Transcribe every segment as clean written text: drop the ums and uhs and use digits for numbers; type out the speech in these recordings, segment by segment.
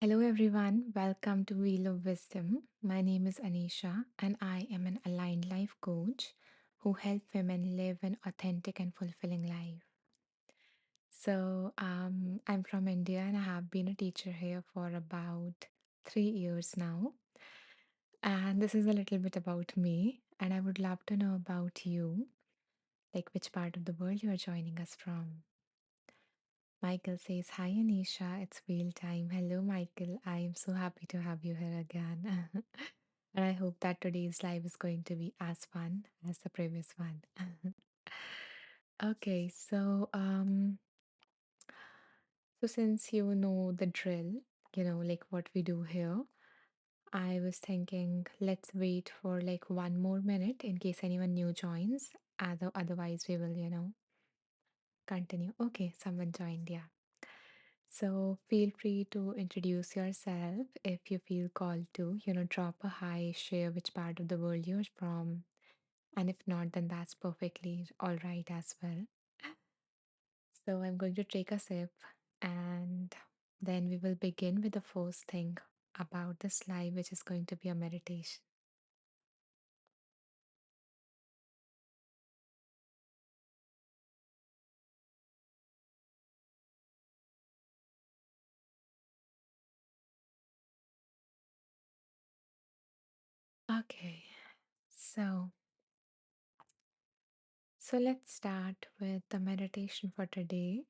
Hello, everyone. Welcome to Wheel of Wisdom. My name is Anisha, and I am an aligned life coach who helps women live an authentic and fulfilling life. I'm from India and I have been a teacher here for about 3 years now. And this is a little bit about me, and I would love to know about you, like which part of the world you are joining us from. Michael says, Hi Anisha, it's wheel time. Hello, Michael. I am so happy to have you here again. And I hope that today's live is going to be as fun as the previous one. Okay, so since you know the drill, like what we do here, I was thinking let's wait for like 1 more minute in case anyone new joins. Otherwise, we will, continue. Okay, someone joined, yeah. So feel free to introduce yourself if you feel called to, drop a hi, share which part of the world you're from. And if not, then that's perfectly all right as well. So I'm going to take a sip and then we will begin with the first thing about this live, which is going to be a meditation. Okay, so so let's start with the meditation for today.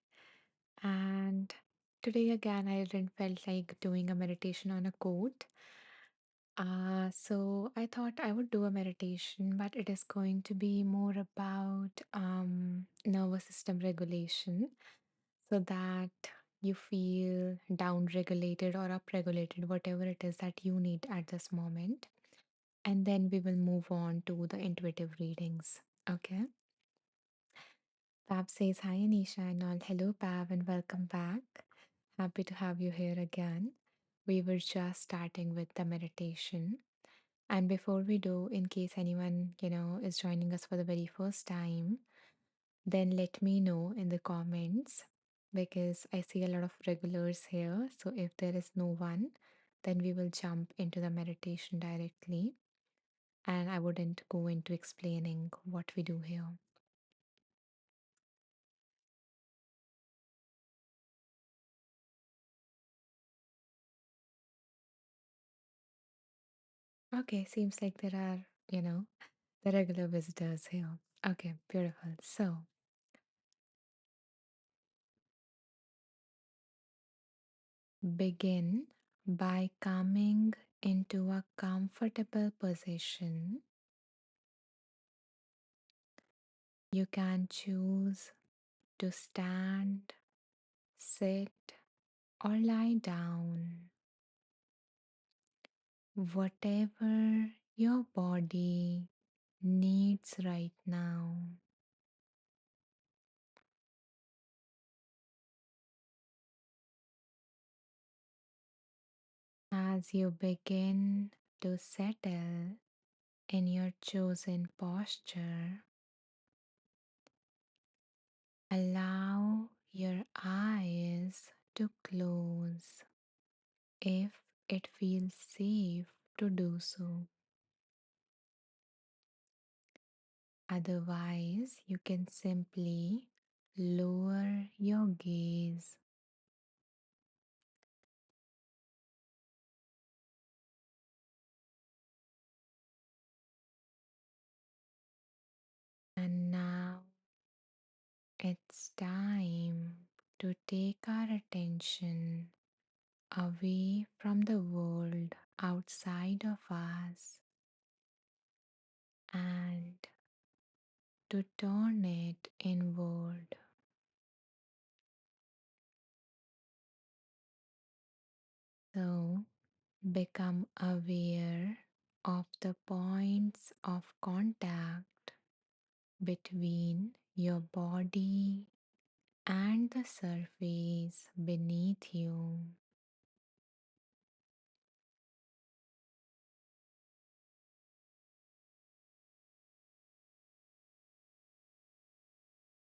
And today again, I didn't felt like doing a meditation on a quote. So I thought I would do a meditation, but it is going to be more about nervous system regulation so that you feel down regulated or up regulated, whatever it is that you need at this moment. And then we will move on to the intuitive readings. Okay. Pav says, Hi Anisha and all. Hello, Pav, and welcome back. Happy to have you here again. We were just starting with the meditation. And before we do, in case anyone, is joining us for the very first time, then let me know in the comments because I see a lot of regulars here. So if there is no one, then we will jump into the meditation directly. And I wouldn't go into explaining what we do here. Okay, seems like there are, the regular visitors here. Okay, beautiful. So begin by coming into a comfortable position. You can choose to stand, sit, or lie down. Whatever your body needs right now. As you begin to settle in your chosen posture, allow your eyes to close if it feels safe to do so. Otherwise, you can simply lower your gaze. And now it's time to take our attention away from the world outside of us and to turn it inward. So become aware of the points of contact between your body and the surface beneath you.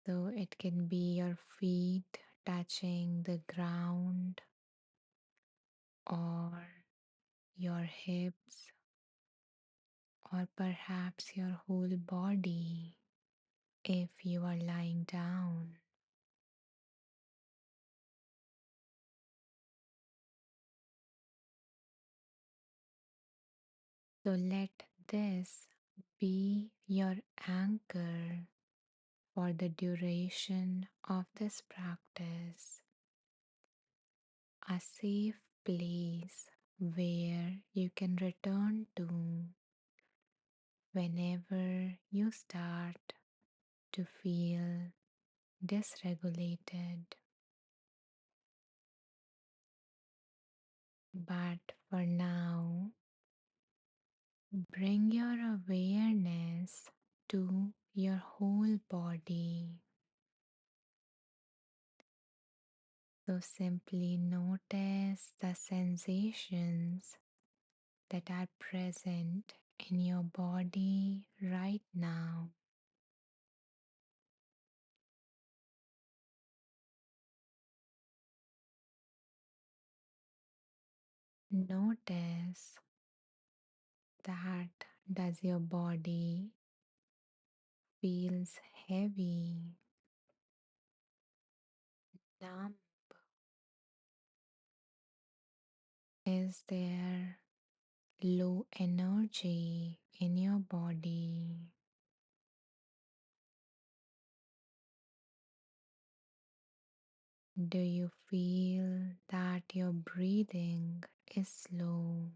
So it can be your feet touching the ground or your hips, or perhaps your whole body if you are lying down. So let this be your anchor for the duration of this practice, a safe place where you can return to whenever you start to feel dysregulated. But for now, bring your awareness to your whole body. So simply notice the sensations that are present in your body right now. Notice that does your body feels heavy, numb? Is there low energy in your body? Do you feel that your breathing is slow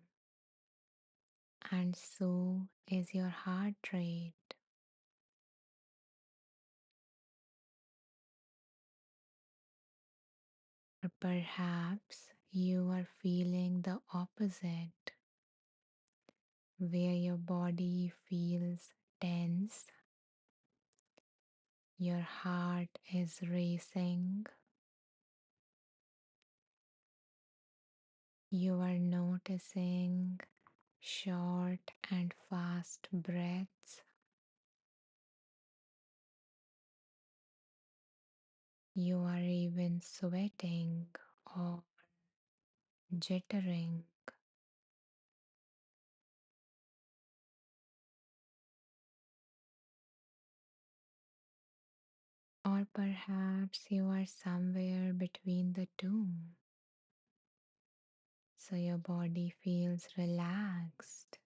and so is your heart rate? Or perhaps you are feeling the opposite, where your body feels tense, your heart is racing, you are noticing short and fast breaths. You are even sweating or jittering, or perhaps you are somewhere between the two. So your body feels relaxed,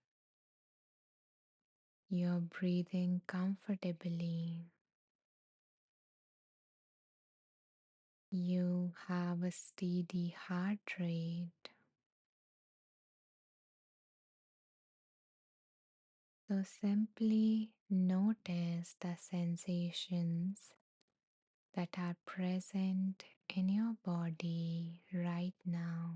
you're breathing comfortably, you have a steady heart rate. So simply notice the sensations that are present in your body right now.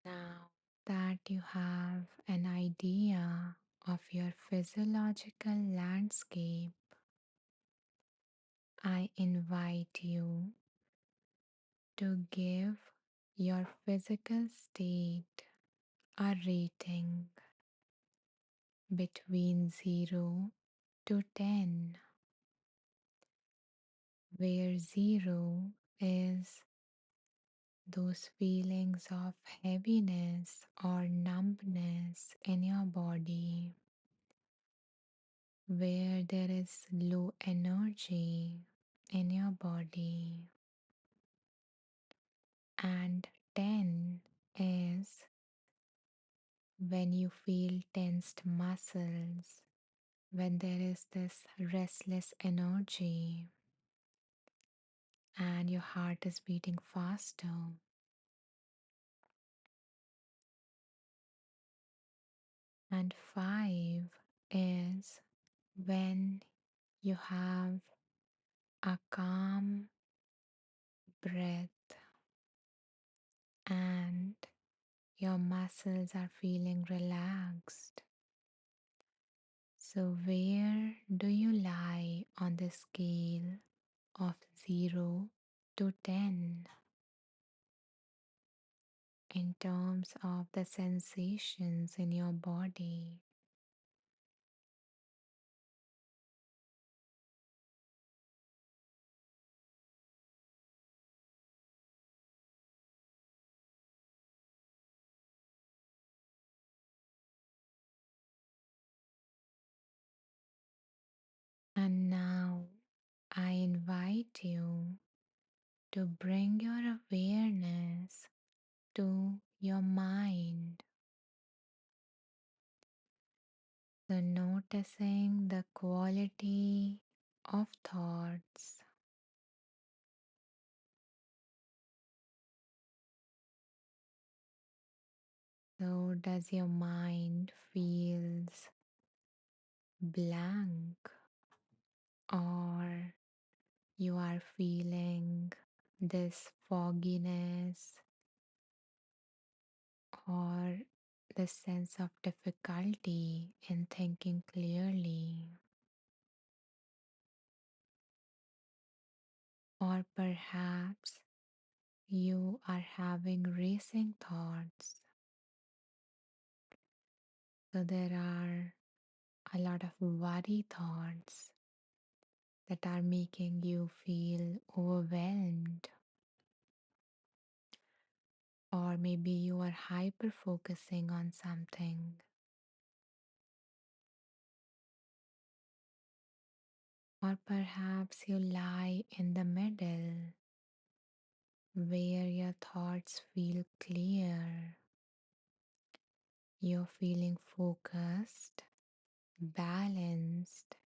Now that you have an idea of your physiological landscape, I invite you to give your physical state a rating between 0 to 10, where 0 is those feelings of heaviness or numbness in your body, where there is low energy in your body, and 10 is when you feel tensed muscles, when there is this restless energy and your heart is beating faster. And 5 is when you have a calm breath and your muscles are feeling relaxed. So, where do you lie on the scale of 0 to 10? in terms of the sensations in your body. And now I invite you to bring your awareness to your mind. So, noticing the quality of thoughts. So, does your mind feels blank, or you are feeling this fogginess or the sense of difficulty in thinking clearly? Or perhaps you are having racing thoughts. So there are a lot of worry thoughts that are making you feel overwhelmed. Or maybe you are hyper focusing on something. Or perhaps you lie in the middle where your thoughts feel clear. You're feeling focused, balanced,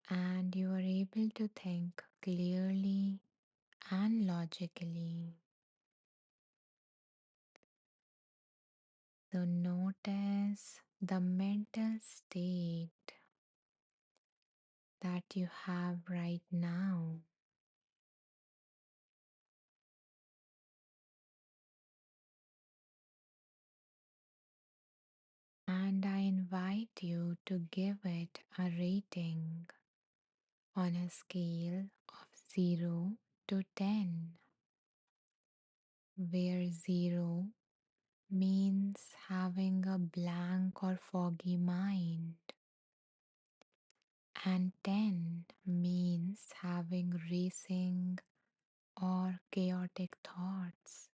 and you are able to think clearly and logically. So notice the mental state that you have right now. And I invite you to give it a rating on a scale of 0 to 10, where 0 means having a blank or foggy mind, and 10 means having racing or chaotic thoughts,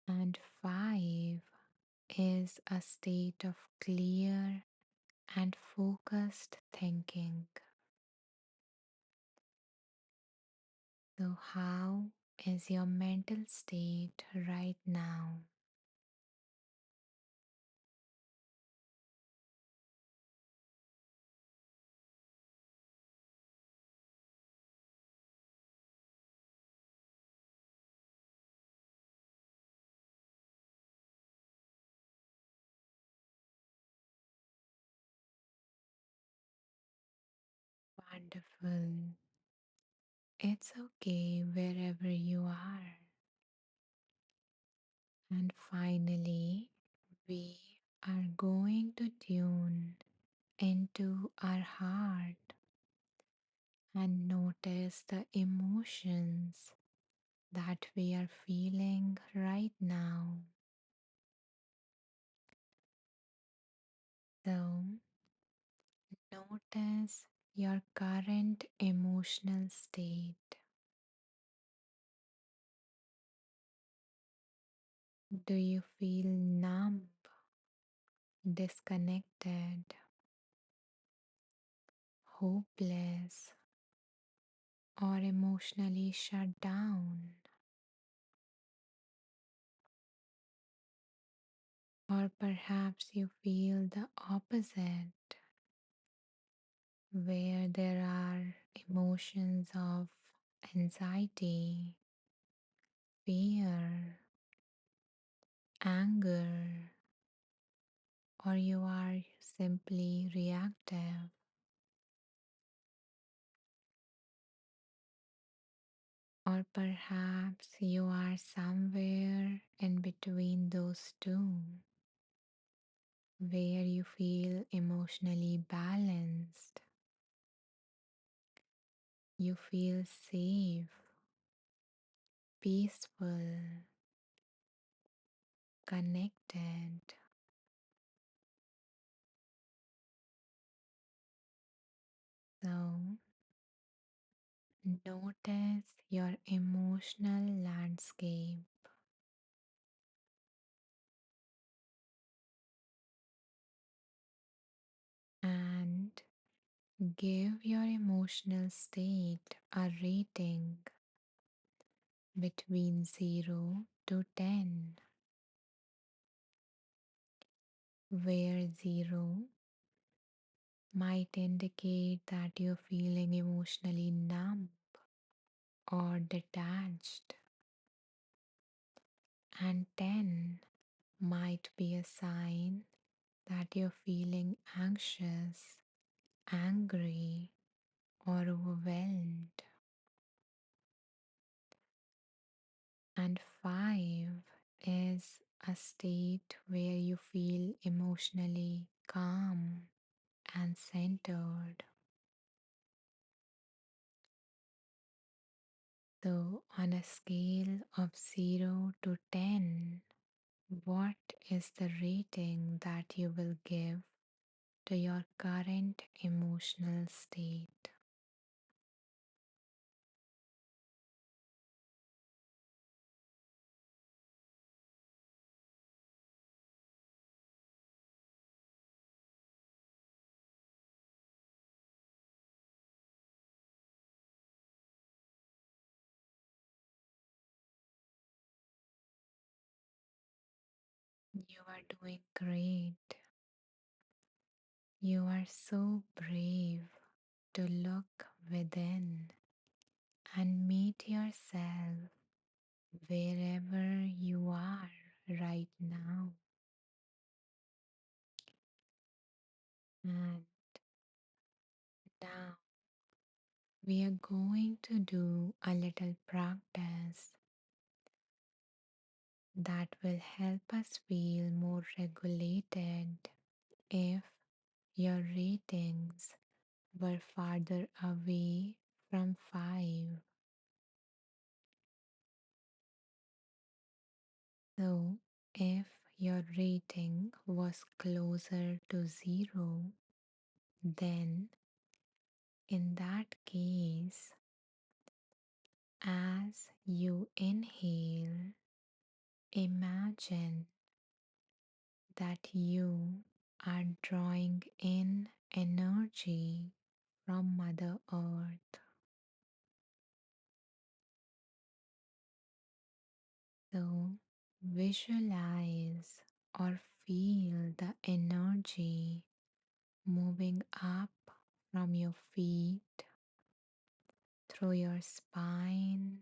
and 5 is a state of clear and focused thinking. So, how is your mental state right now? Wonderful. It's okay wherever you are. And finally, we are going to tune into our heart and notice the emotions that we are feeling right now. So, notice your current emotional state. Do you feel numb, disconnected, hopeless, or emotionally shut down? Or perhaps you feel the opposite, where there are emotions of anxiety, fear, anger, or you are simply reactive. Or perhaps you are somewhere in between those two, where you feel emotionally balanced, you feel safe, peaceful, connected. So, notice your emotional landscape and give your emotional state a rating between 0 to 10, where 0 might indicate that you're feeling emotionally numb or detached, and 10 might be a sign that you're feeling anxious, angry, or overwhelmed. And 5 is a state where you feel emotionally calm and centered. So, on a scale of 0 to 10, what is the rating that you will give to your current emotional state? You are doing great. You are so brave to look within and meet yourself wherever you are right now. And now we are going to do a little practice that will help us feel more regulated if your ratings were farther away from 5. So, if your rating was closer to 0, then in that case, as you inhale, imagine that you are drawing in energy from Mother Earth. So visualize or feel the energy moving up from your feet, through your spine,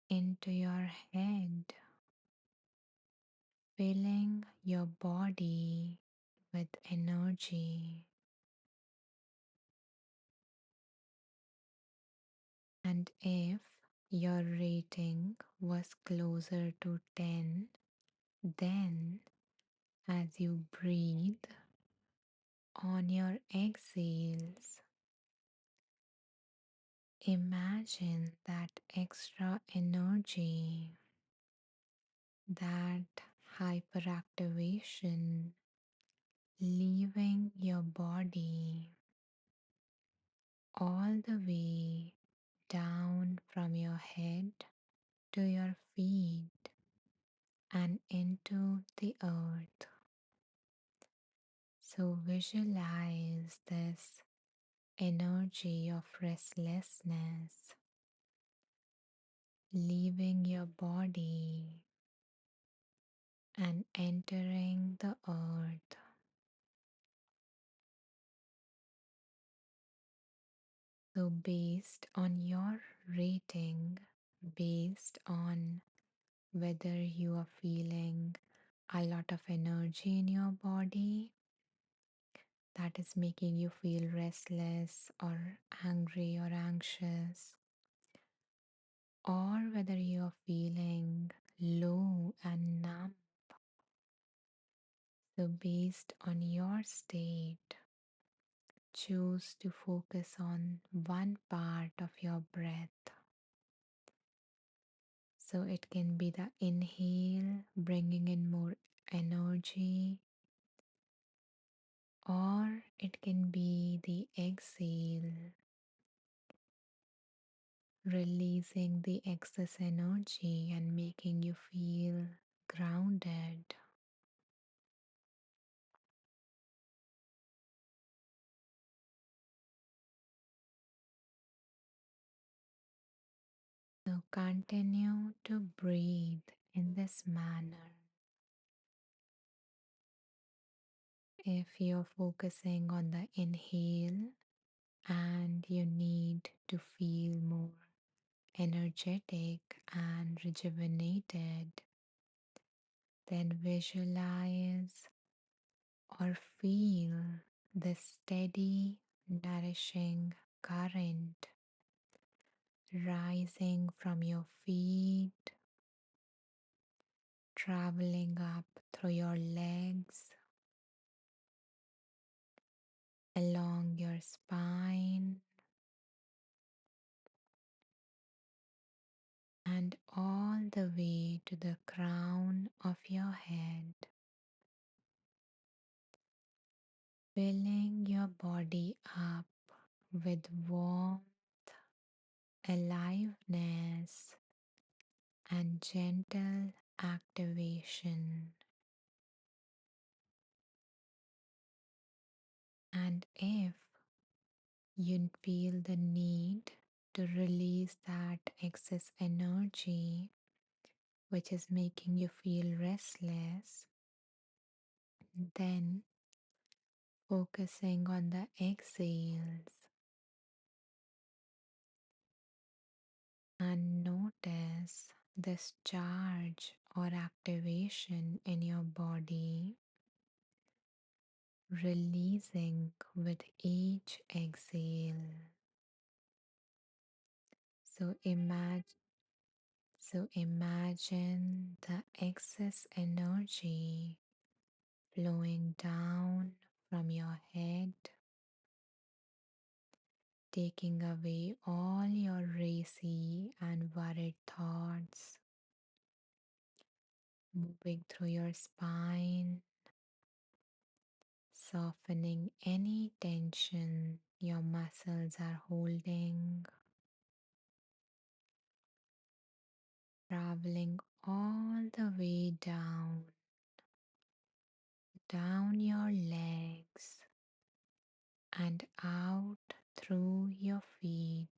into your head, filling your body with energy. And if your rating was closer to 10, then as you breathe on your exhales, imagine that extra energy, that hyperactivation leaving your body all the way down from your head to your feet and into the earth. So visualize this energy of restlessness leaving your body and entering the earth. So, based on your rating, based on whether you are feeling a lot of energy in your body that is making you feel restless or angry or anxious, or whether you are feeling low and numb. So, based on your state, choose to focus on one part of your breath. So it can be the inhale, bringing in more energy, or it can be the exhale, releasing the excess energy and making you feel grounded. So continue to breathe in this manner. If you're focusing on the inhale and you need to feel more energetic and rejuvenated, then visualize or feel the steady, nourishing current rising from your feet, traveling up through your legs, along your spine, and all the way to the crown of your head, filling your body up with warmth, aliveness, and gentle activation. And if you feel the need to release that excess energy, which is making you feel restless, then focusing on the exhales and notice this charge or activation in your body releasing with each exhale. So imagine the excess energy flowing down from your head, taking away all your racy and worried thoughts, moving through your spine, softening any tension your muscles are holding, traveling all the way down your legs and out through your feet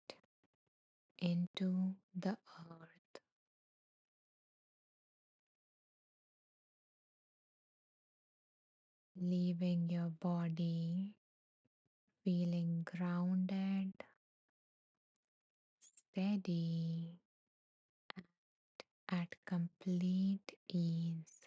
into the earth, leaving your body feeling grounded, steady, at complete ease.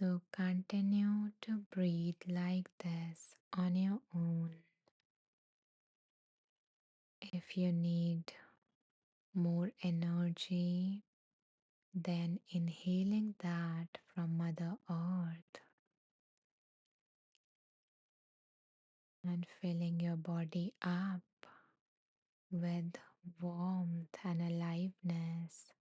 So continue to breathe like this on your own. If you need more energy, then inhaling that from Mother Earth and filling your body up with warmth and aliveness.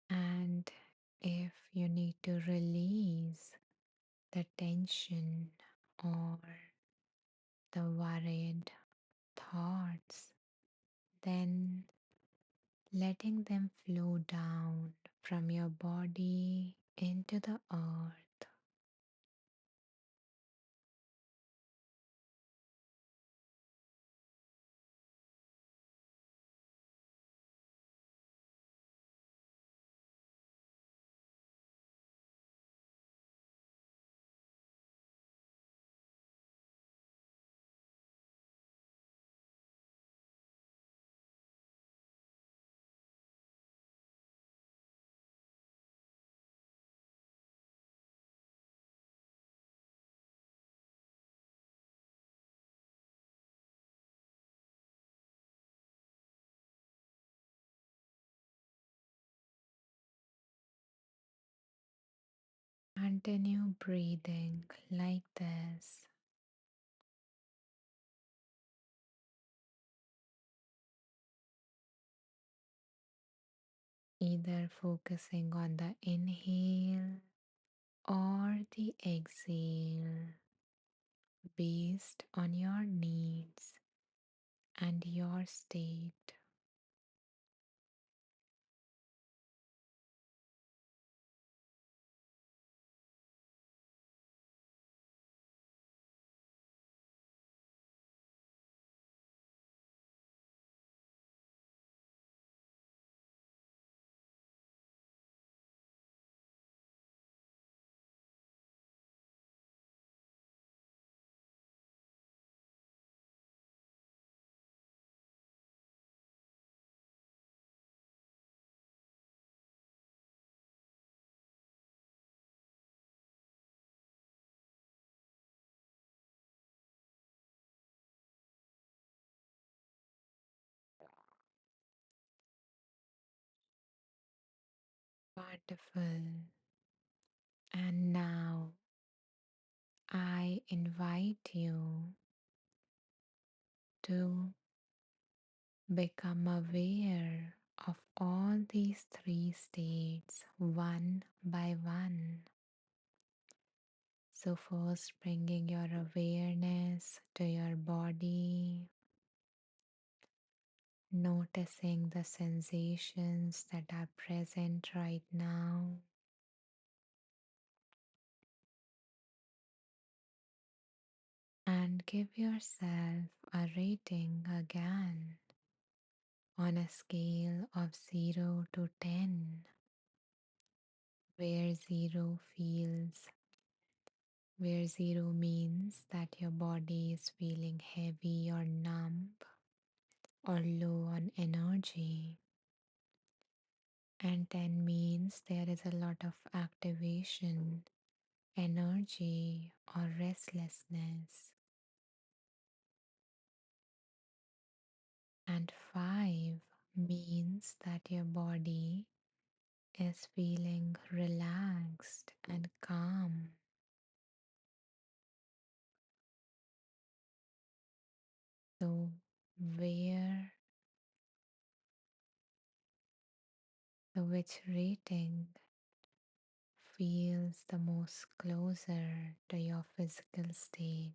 And if you need to release the tension or the worried thoughts, then letting them flow down from your body into the earth. Continue breathing like this, either focusing on the inhale or the exhale based on your needs and your state. Wonderful. And now I invite you to become aware of all these three states one by one. So, first, bringing your awareness to your body, noticing the sensations that are present right now, and give yourself a rating again on a scale of 0 to 10, where 0 feels where 0 means that your body is feeling heavy or numb or low on energy, and 10 means there is a lot of activation, energy, or restlessness, and 5 means that your body is feeling relaxed and calm. So, where which rating feels the most closer to your physical state?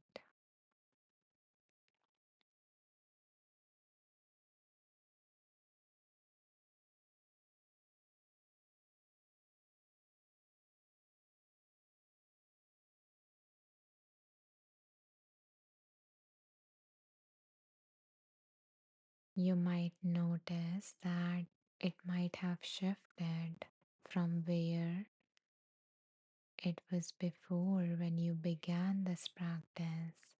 You might notice that it might have shifted from where it was before when you began this practice,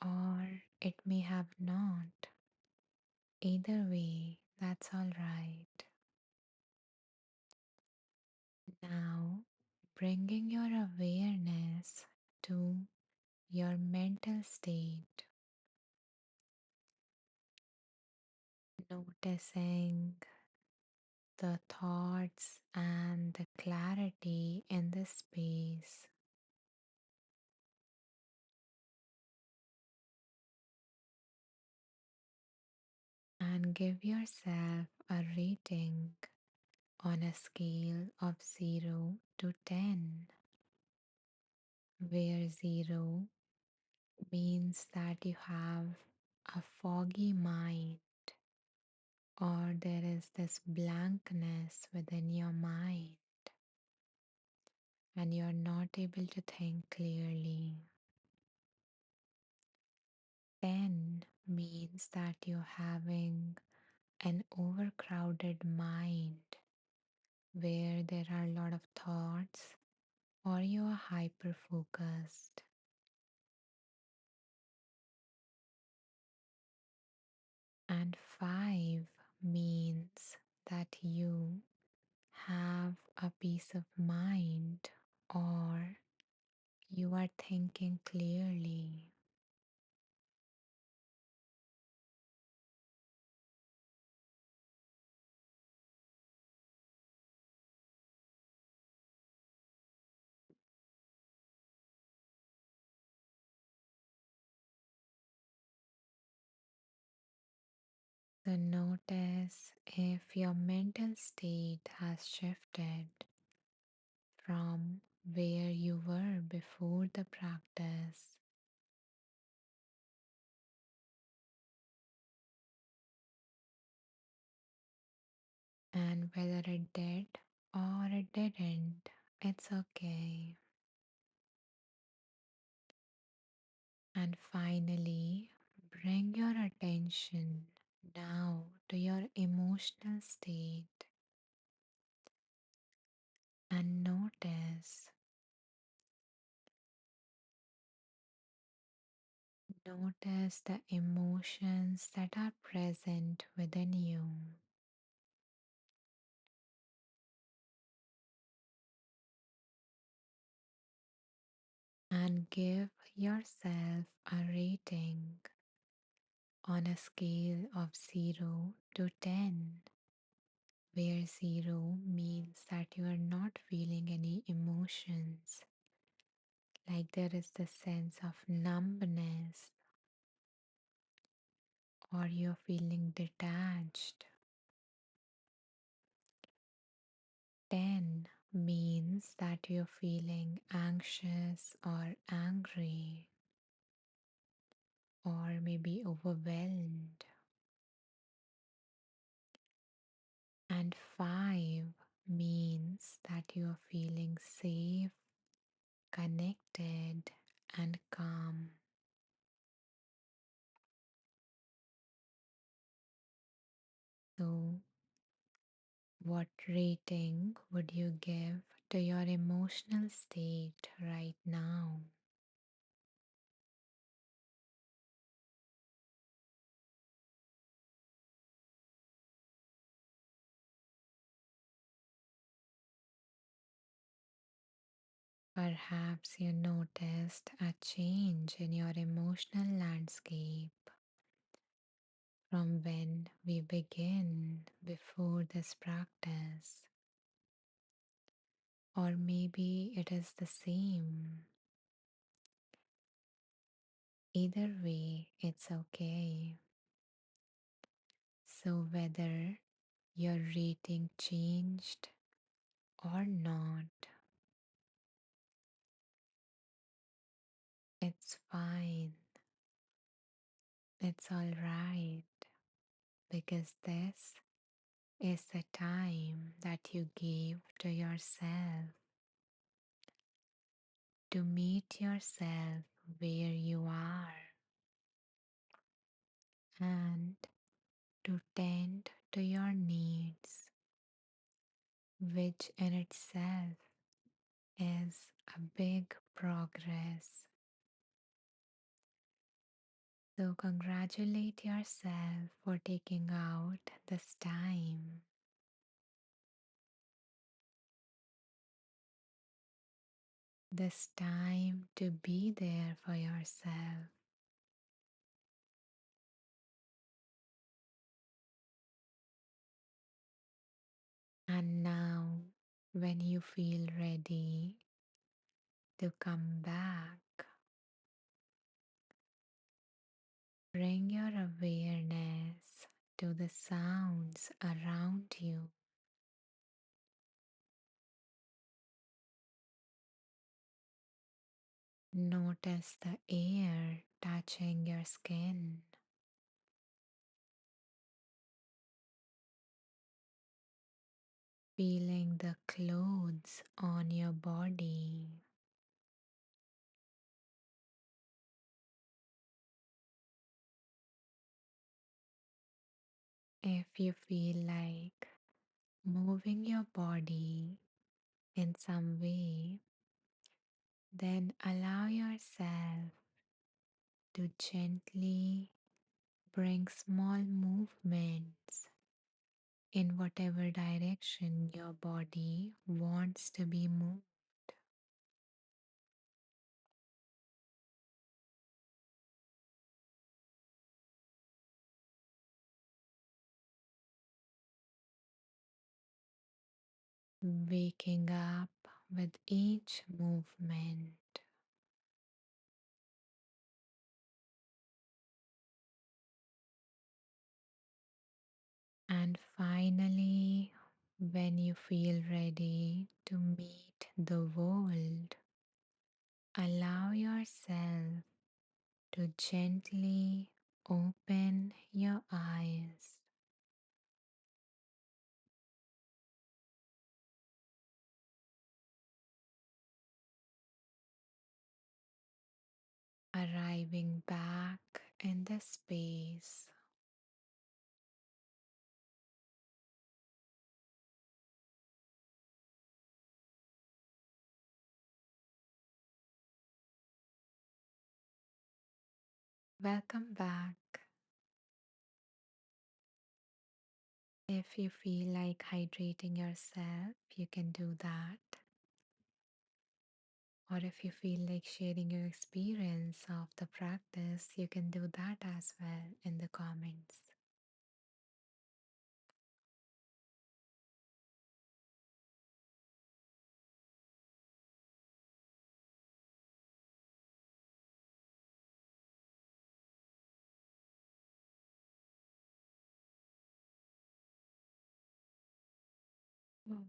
or it may have not. Either way, that's all right. Now, bringing your awareness to your mental state, noticing the thoughts and the clarity in the space, and give yourself a rating on a scale of 0 to 10, where 0 means that you have a foggy mind or there is this blankness within your mind and you're not able to think clearly. 10 means that you're having an overcrowded mind where there are a lot of thoughts or you are hyper focused. And 5 means that you have a peace of mind or you are thinking clearly. So notice if your mental state has shifted from where you were before the practice, and whether it did or it didn't, it's okay. And finally, bring your attention now to your emotional state and notice the emotions that are present within you, and give yourself a rating on a scale of 0 to 10, where 0 means that you are not feeling any emotions, like there is the sense of numbness, or you're feeling detached. 10 means that you're feeling anxious or angry, or maybe overwhelmed. And 5 means that you're feeling safe, connected, and calm. So, what rating would you give to your emotional state right now? Perhaps you noticed a change in your emotional landscape from when we begin before this practice, or maybe it is the same. Either way, it's okay. So, whether your rating changed or not, it's fine. It's all right, because this is the time that you gave to yourself to meet yourself where you are and to tend to your needs, which in itself is a big progress. So, congratulate yourself for taking out this time to be there for yourself. And now, when you feel ready to come back, bring your awareness to the sounds around you. Notice the air touching your skin, feeling the clothes on your body. If you feel like moving your body in some way, then allow yourself to gently bring small movements in whatever direction your body wants to be moved. Waking up with each movement. And finally, when you feel ready to meet the world, allow yourself to gently open your eyes, arriving back in the space. Welcome back. If you feel like hydrating yourself, you can do that. Or if you feel like sharing your experience of the practice, you can do that as well in the comments. Mm.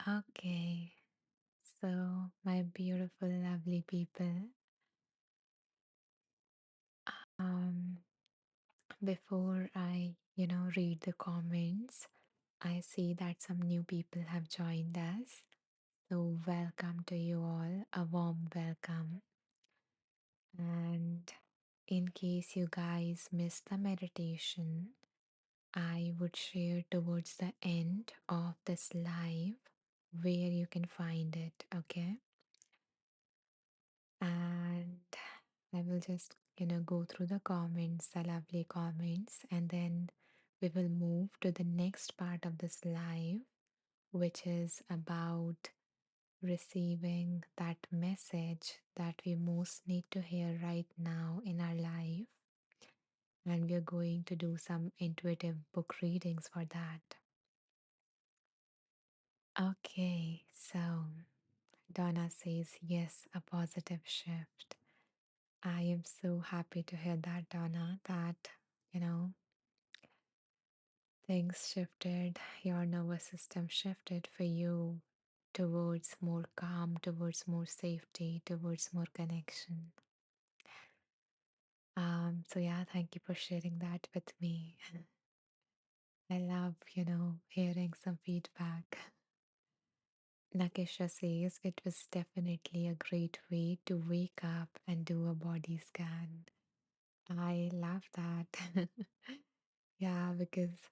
Okay, so my beautiful, lovely people, um, before I read the comments, I see that some new people have joined us. So, welcome to you all, a warm welcome. And in case you guys missed the meditation, I would share towards the end of this live where you can find it, okay? And I will just go through the comments, the lovely comments, and then we will move to the next part of this live, which is about receiving that message that we most need to hear right now in our life. And we're going to do some intuitive book readings for that. Okay, so Donna says, yes, a positive shift. I am so happy to hear that, Donna, that things shifted, your nervous system shifted for you towards more calm, towards more safety, towards more connection. So yeah, thank you for sharing that with me. I love hearing some feedback. Nakisha says it was definitely a great way to wake up and do a body scan. I love that. Yeah, because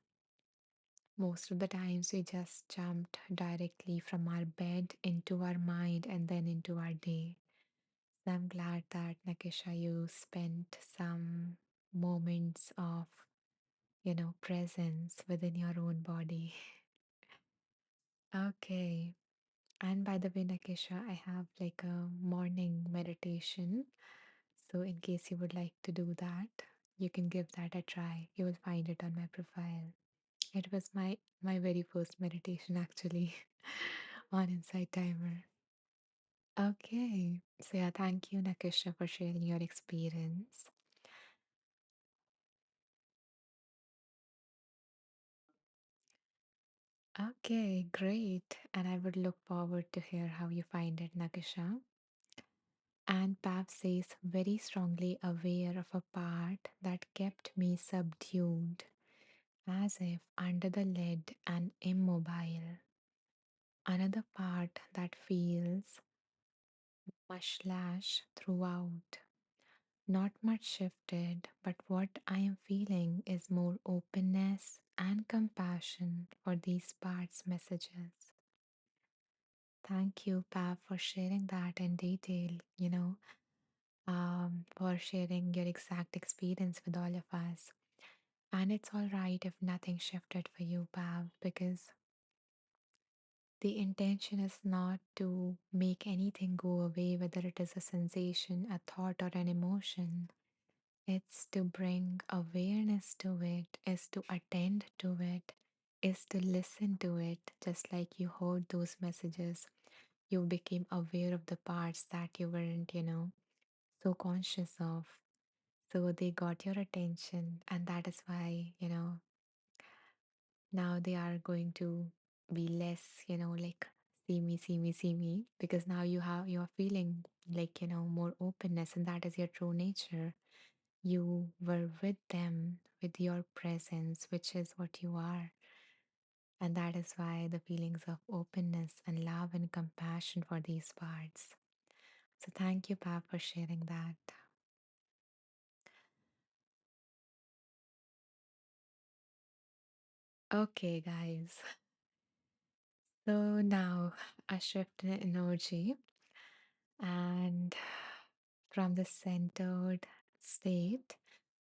most of the times we just jumped directly from our bed into our mind and then into our day. So I'm glad that Nakisha, you spent some moments of presence within your own body. Okay. And by the way, Nakisha, I have like a morning meditation. So in case you would like to do that, you can give that a try. You will find it on my profile. It was my very first meditation actually on Insight Timer. Okay. So yeah, thank you, Nakisha, for sharing your experience. Okay, great. And I would look forward to hear how you find it, Nakisha. And Pav says, very strongly aware of a part that kept me subdued, as if under the lid and immobile. Another part that feels mushlash throughout. Not much shifted, but what I am feeling is more openness and compassion for these parts' messages. Thank you, Pav, for sharing that in detail, for sharing your exact experience with all of us. And it's all right if nothing shifted for you, Pav, because the intention is not to make anything go away, whether it is a sensation, a thought, or an emotion. It's to bring awareness to it, is to attend to it, is to listen to it, just like you heard those messages. You became aware of the parts that you weren't so conscious of. So they got your attention, and that is why, now they are going to be less, like see me, see me, see me, because now you're feeling like, more openness, and that is your true nature. You were with them with your presence, which is what you are. And that is why the feelings of openness and love and compassion for these parts. So thank you, Pa, for sharing that. Okay, guys. So now a shift in energy, and from the centered state,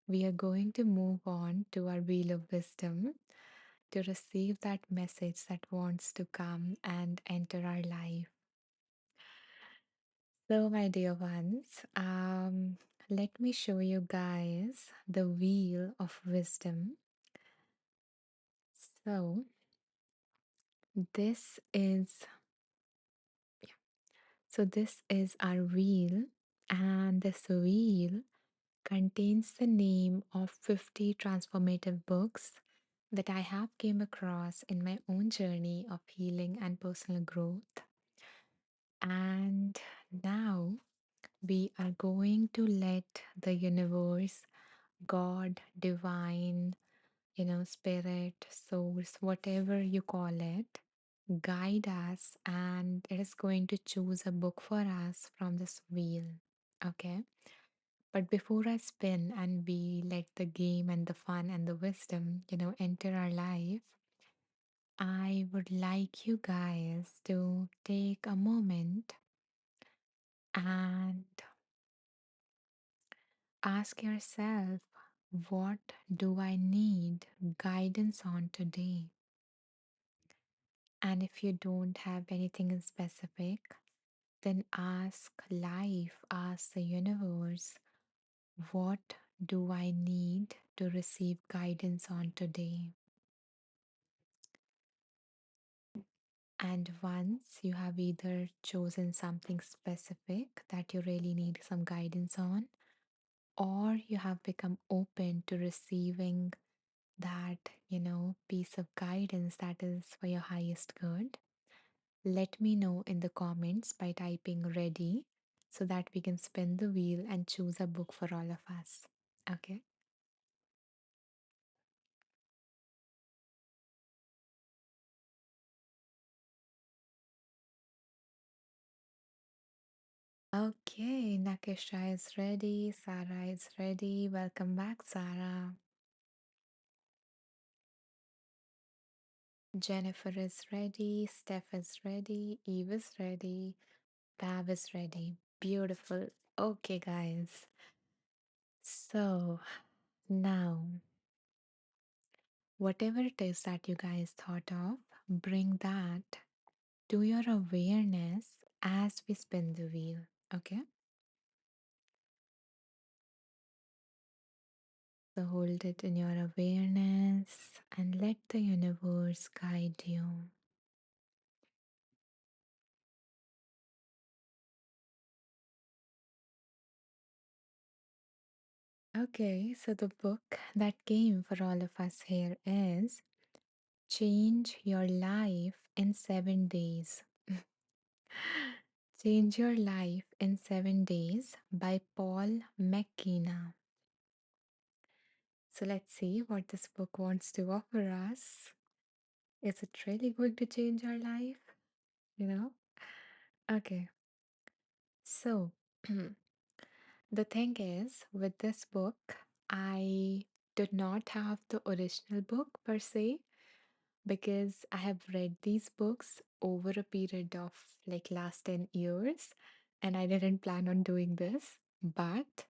we are going to move on to our wheel of wisdom to receive that message that wants to come and enter our life. So, my dear ones, let me show you guys the wheel of wisdom. So, this is this is our wheel, and this wheel contains the name of 50 transformative books that I have came across in my own journey of healing and personal growth. And now we are going to let the universe, God, divine, spirit, source, whatever you call it, guide us, and it is going to choose a book for us from this wheel. Okay. But before I spin and we let the game and the fun and the wisdom, enter our life, I would like you guys to take a moment and ask yourself, what do I need guidance on today? And if you don't have anything in specific, then ask life, ask the universe, what do I need to receive guidance on today? And once you have either chosen something specific that you really need some guidance on, or you have become open to receiving that, piece of guidance that is for your highest good, let me know in the comments by typing ready so that we can spin the wheel and choose a book for all of us. Okay. Okay, Nakisha is ready, Sarah is ready. Welcome back, Sarah. Jennifer is ready, Steph is ready, Eve is ready, Pav is ready. Beautiful. Okay, guys. So now, whatever it is that you guys thought of, bring that to your awareness as we spin the wheel. Okay? So hold it in your awareness and let the universe guide you. Okay, so the book that came for all of us here is Change Your Life in 7 Days. Change Your Life in 7 Days by Paul McKenna. So let's see what this book wants to offer us. Is it really going to change our life? You know? Okay, so the thing is, with this book, I did not have the original book per se because I have read these books over a period of like last 10 years and I didn't plan on doing this. But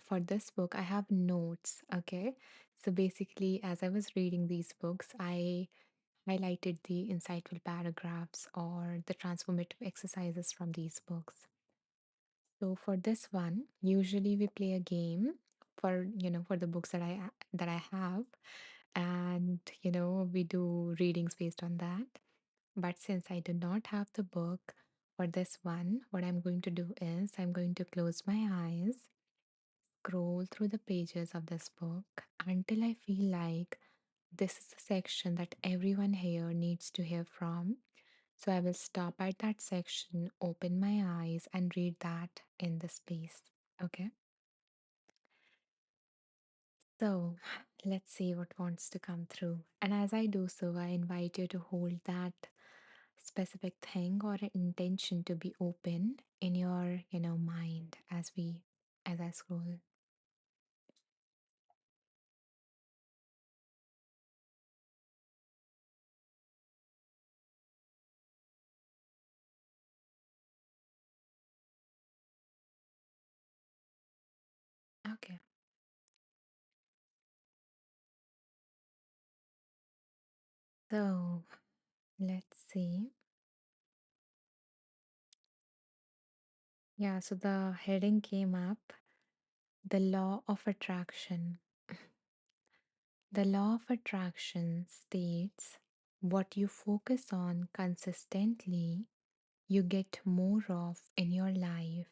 for this book, I have notes. Okay. So basically, as I was reading these books, I highlighted the insightful paragraphs or the transformative exercises from these books. So for this one, usually we play a game for for the books that I have, and we do readings based on that. But since I do not have the book for this one, what I'm going to do is I'm going to close my eyes scroll through the pages of this book until I feel like this is a section that everyone here needs to hear from. So I will stop at that section, open my eyes, and read that in the space. Okay. So let's see what wants to come through. And as I do so, I invite you to hold that specific thing or intention to be open in your, mind as I scroll. Okay. So let's see. Yeah, so the heading came up, the law of attraction. The law of attraction states what you focus on consistently, you get more of in your life.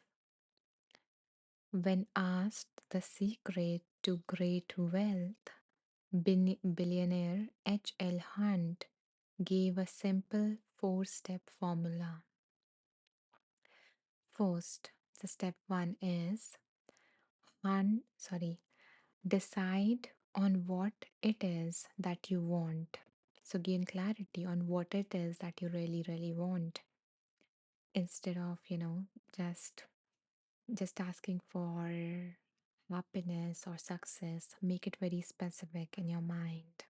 When asked the secret to great wealth, billionaire H.L. Hunt gave a simple four-step formula. First, the step one is decide on what it is that you want. So gain clarity on what it is that you really, really want instead of, just asking for happiness or success. Make it very specific in your mind.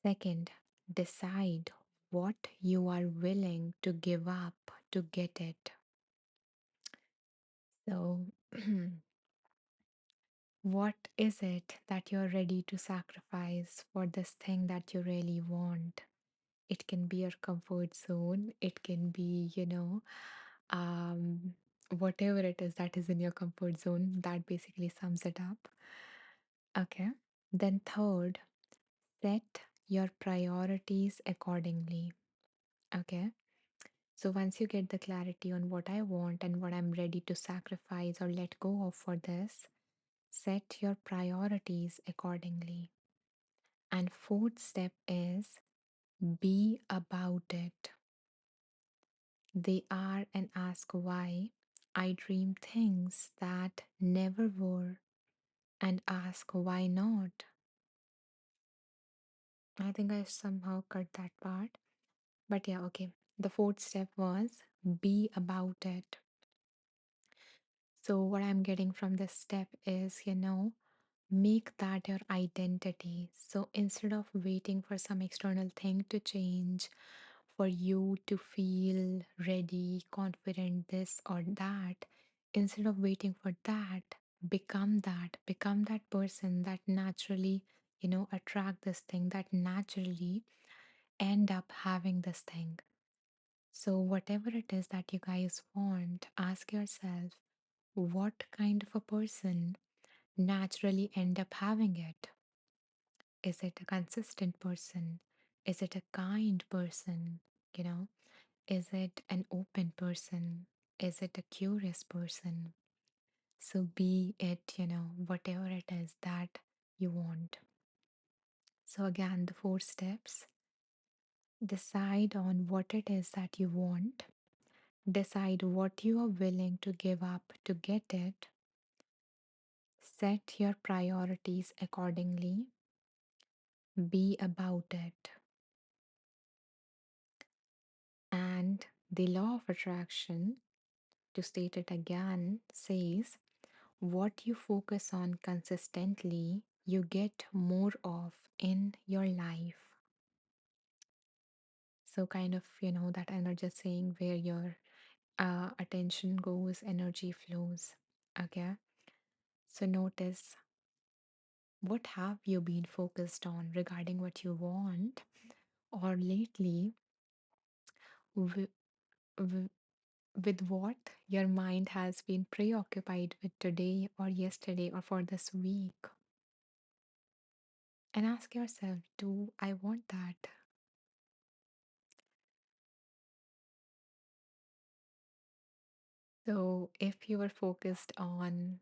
Second, decide what you are willing to give up to get it. So, what is it that you're ready to sacrifice for this thing that you really want? It can be your comfort zone, it can be, whatever it is that is in your comfort zone. That basically sums it up. Okay. Then, third, set your priorities accordingly. Okay. So once you get the clarity on what I want and what I'm ready to sacrifice or let go of for this, set your priorities accordingly. And fourth step is be about it. They are and ask why. I dream things that never were and ask why not. I think I somehow cut that part. But yeah, okay. The fourth step was be about it. So, what I'm getting from this step is, make that your identity. So, instead of waiting for some external thing to change, for you to feel ready, confident, this or that, instead of waiting for that, become that person that naturally, attract this thing, that naturally end up having this thing. So, whatever it is that you guys want, ask yourself what kind of a person naturally end up having it. Is it a consistent person? Is it a kind person? You know, is it an open person? Is it a curious person? So be it, whatever it is that you want. So again, the four steps: decide on what it is that you want, decide what you are willing to give up to get it, set your priorities accordingly, be about it. And the law of attraction, to state it again, says what you focus on consistently, you get more of in your life. So, kind of, that energy saying where your attention goes, energy flows. Okay. So, notice what have you been focused on regarding what you want, or lately, w- w- with what your mind has been preoccupied with today or yesterday or for this week. And ask yourself, do I want that? So, if you were focused on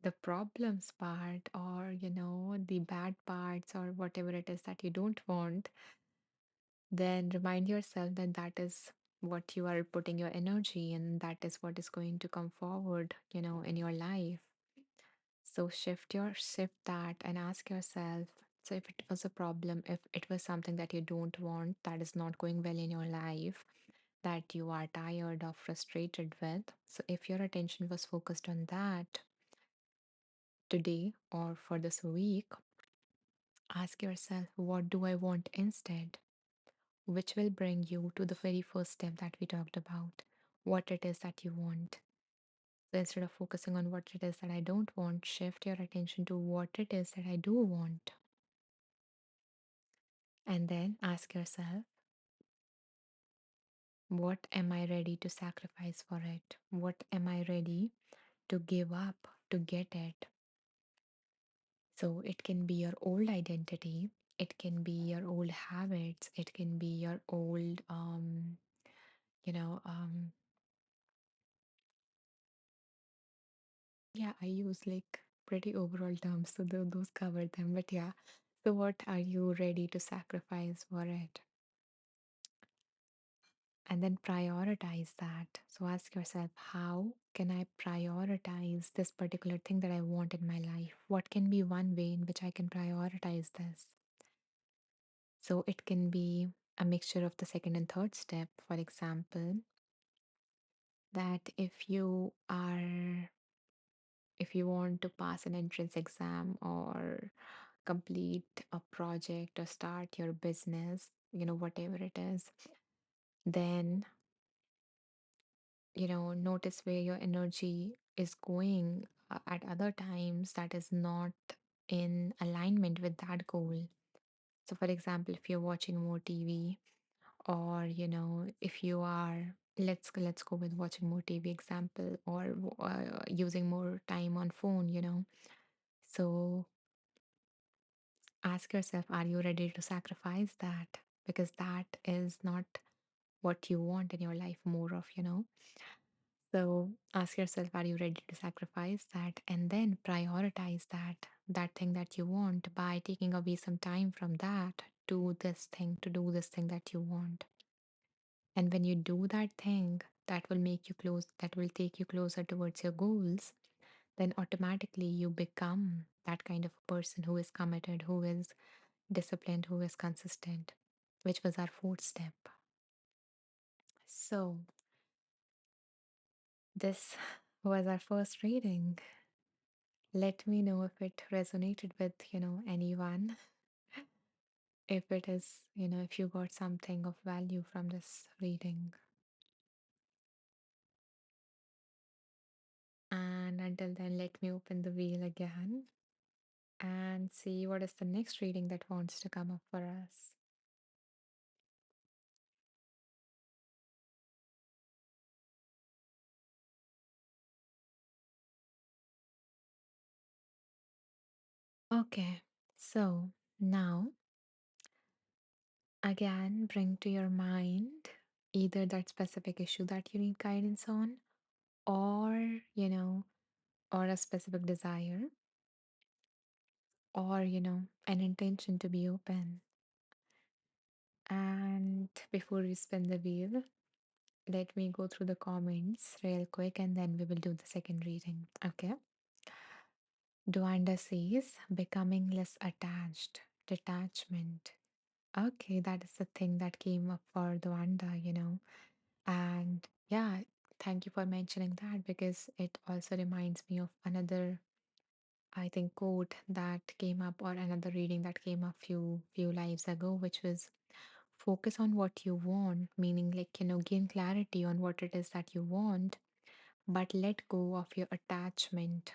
the problems part, or the bad parts, or whatever it is that you don't want, then remind yourself that that is what you are putting your energy in, that is what is going to come forward in your life. So shift that and ask yourself, so if it was a problem, if it was something that you don't want, that is not going well in your life, that you are tired or frustrated with, so if your attention was focused on that today or for this week, ask yourself, what do I want instead? Which will bring you to the very first step that we talked about, what it is that you want. So instead of focusing on what it is that I don't want, shift your attention to what it is that I do want. And then ask yourself, what am I ready to sacrifice for it? What am I ready to give up to get it? So it can be your old identity, it can be your old habits, it can be your old, you know, yeah, I use like pretty overall terms, so those cover them. But yeah, so what are you ready to sacrifice for it? And then prioritize that. So ask yourself, how can I prioritize this particular thing that I want in my life? What can be one way in which I can prioritize this? So it can be a mixture of the second and third step. For example, that if you want to pass an entrance exam or complete a project or start your business, whatever it is, then notice where your energy is going at other times that is not in alignment with that goal. So for example, if you're watching more TV, or if you are, let's go with watching more TV example, or using more time on phone, so ask yourself, are you ready to sacrifice that? Because that is not what you want in your life more of, So ask yourself, are you ready to sacrifice that? And then prioritize that thing that you want by taking away some time from that to do this thing that you want. And when you do that thing, that will take you closer towards your goals, then automatically you become that kind of a person who is committed, who is disciplined, who is consistent, which was our fourth step. So this was our first reading. Let me know if it resonated with, anyone. If it is, if you got something of value from this reading. And until then, let me open the wheel again and see what is the next reading that wants to come up for us. Okay, so now again, bring to your mind either that specific issue that you need guidance on, or, or a specific desire, or, an intention to be open. And before we spin the wheel, let me go through the comments real quick and then we will do the second reading. Okay. Duanda says, becoming less attached, detachment. Okay, that is the thing that came up for Duanda, And yeah, thank you for mentioning that because it also reminds me of another, I think, quote that came up, or another reading that came up few lives ago, which was focus on what you want, meaning like, gain clarity on what it is that you want, but let go of your attachment,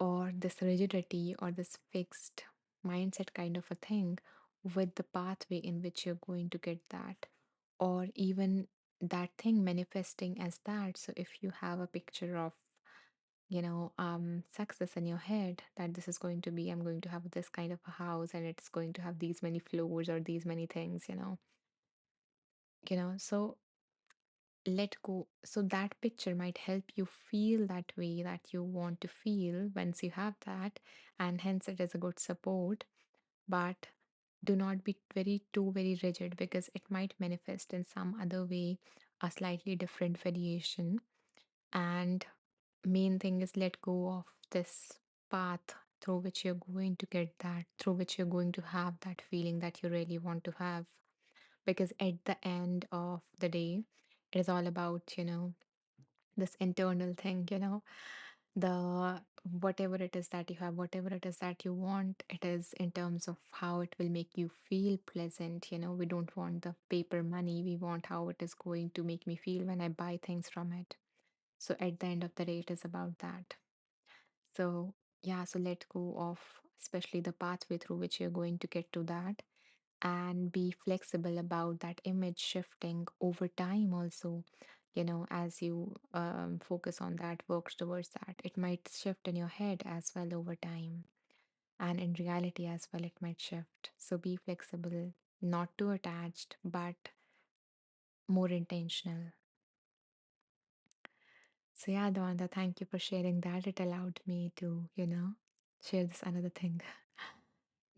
or this rigidity or this fixed mindset kind of a thing with the pathway in which you're going to get that, or even that thing manifesting as that. So if you have a picture of success in your head, that this is going to be, I'm going to have this kind of a house and it's going to have these many floors or these many things, so let go. So that picture might help you feel that way that you want to feel once you have that, and hence it is a good support. But do not be very rigid because it might manifest in some other way, a slightly different variation. And main thing is let go of this path through which you're going to get that, through which you're going to have that feeling that you really want to have. Because at the end of the day, it is all about, this internal thing, the whatever it is that you have, whatever it is that you want, it is in terms of how it will make you feel pleasant. We don't want the paper money, we want how it is going to make me feel when I buy things from it. So at the end of the day, it is about that. So yeah, so let go of especially the pathway through which you're going to get to that, and be flexible about that image shifting over time also. As you focus on that, works towards that, it might shift in your head as well over time, and in reality as well it might shift. So be flexible, not too attached, but more intentional. So yeah, Dwanda, thank you for sharing that. It allowed me to, share this another thing.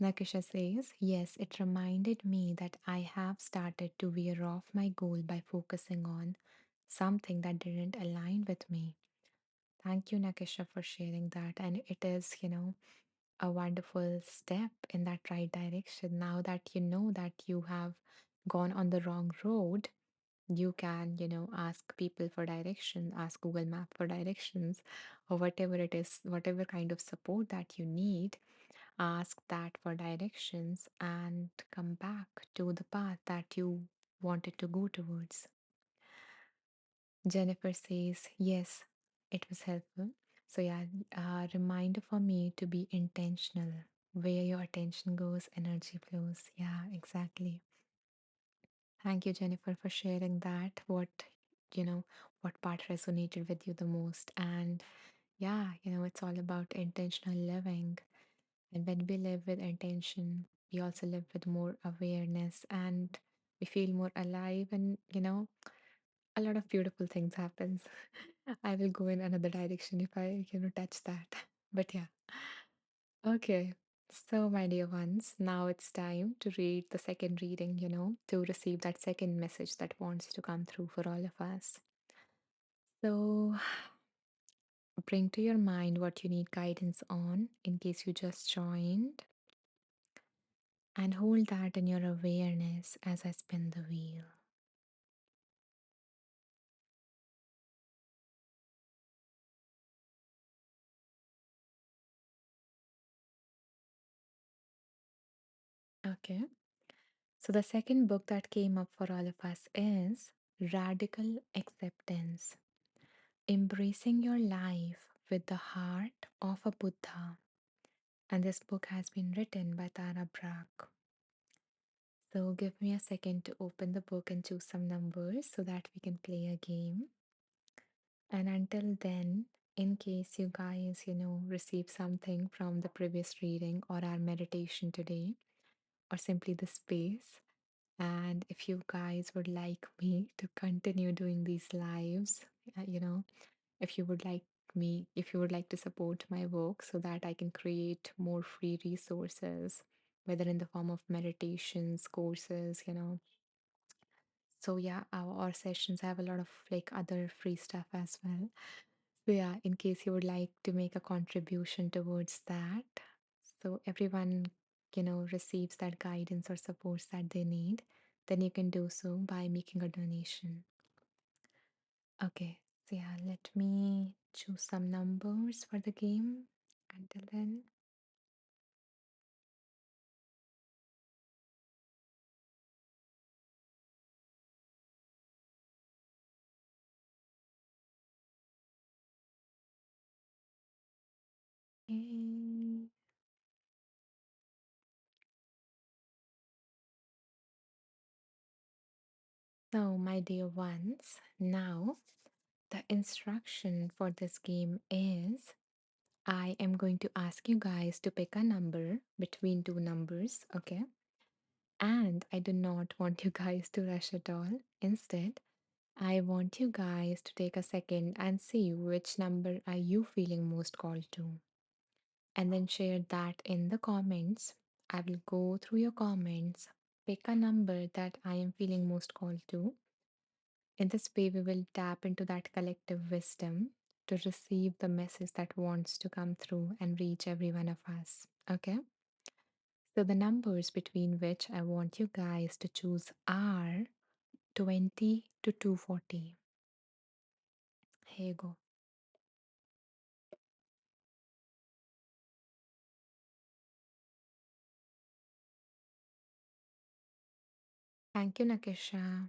Nakisha says, yes, it reminded me that I have started to veer off my goal by focusing on something that didn't align with me. Thank you, Nakisha, for sharing that. And it is, a wonderful step in that right direction. Now that you know that you have gone on the wrong road, you can, ask people for direction, ask Google Map for directions, or whatever it is, whatever kind of support that you need. Ask that for directions and come back to the path that you wanted to go towards. Jennifer says, yes, it was helpful. So, yeah, a reminder for me to be intentional. Where your attention goes, energy flows. Yeah, exactly. Thank you, Jennifer, for sharing that. You know, what part resonated with you the most. And yeah, it's all about intentional living. And when we live with intention, we also live with more awareness and we feel more alive, and a lot of beautiful things happens. I will go in another direction if I, touch that. But yeah. Okay. So, my dear ones, now it's time to read the second reading, to receive that second message that wants to come through for all of us. So, bring to your mind what you need guidance on in case you just joined, and hold that in your awareness as I spin the wheel. Okay. So, the second book that came up for all of us is Radical Acceptance, Embracing Your Life with the Heart of a Buddha. And this book has been written by Tara Brach. So, give me a second to open the book and choose some numbers so that we can play a game. And until then, in case you guys, receive something from the previous reading or our meditation today, or simply the space, and if you guys would like me to continue doing these lives, if you would like if you would like to support my work so that I can create more free resources, whether in the form of meditations, courses, So yeah, our sessions have a lot of like other free stuff as well. So yeah, in case you would like to make a contribution towards that, so everyone, receives that guidance or supports that they need, then you can do so by making a donation. Okay, so yeah, let me choose some numbers for the game. Until then, okay. So my dear ones, now the instruction for this game is I am going to ask you guys to pick a number between two numbers, okay? And I do not want you guys to rush at all. Instead, I want you guys to take a second and see which number are you feeling most called to, and then share that in the comments. I will go through your comments, pick a number that I am feeling most called to. In this way, we will tap into that collective wisdom to receive the message that wants to come through and reach every one of us. Okay? So, the numbers between which I want you guys to choose are 20 to 240. Here you go. Thank you, Nakisha.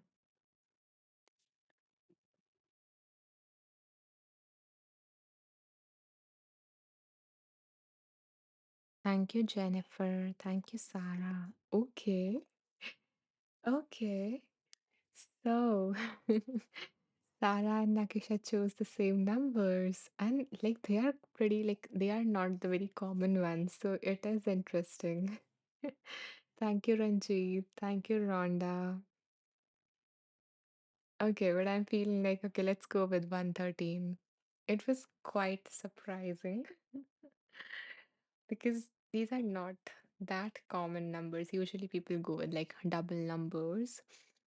Thank you, Jennifer. Thank you, Sarah. Okay. Okay. So, Sarah and Nakisha chose the same numbers, and like they are pretty, like they are not the very common ones, so it is interesting. Thank you, Ranjit. Thank you, Rhonda. Okay, but I'm feeling like, okay, let's go with 113. It was quite surprising because these are not that common numbers. Usually people go with like double numbers.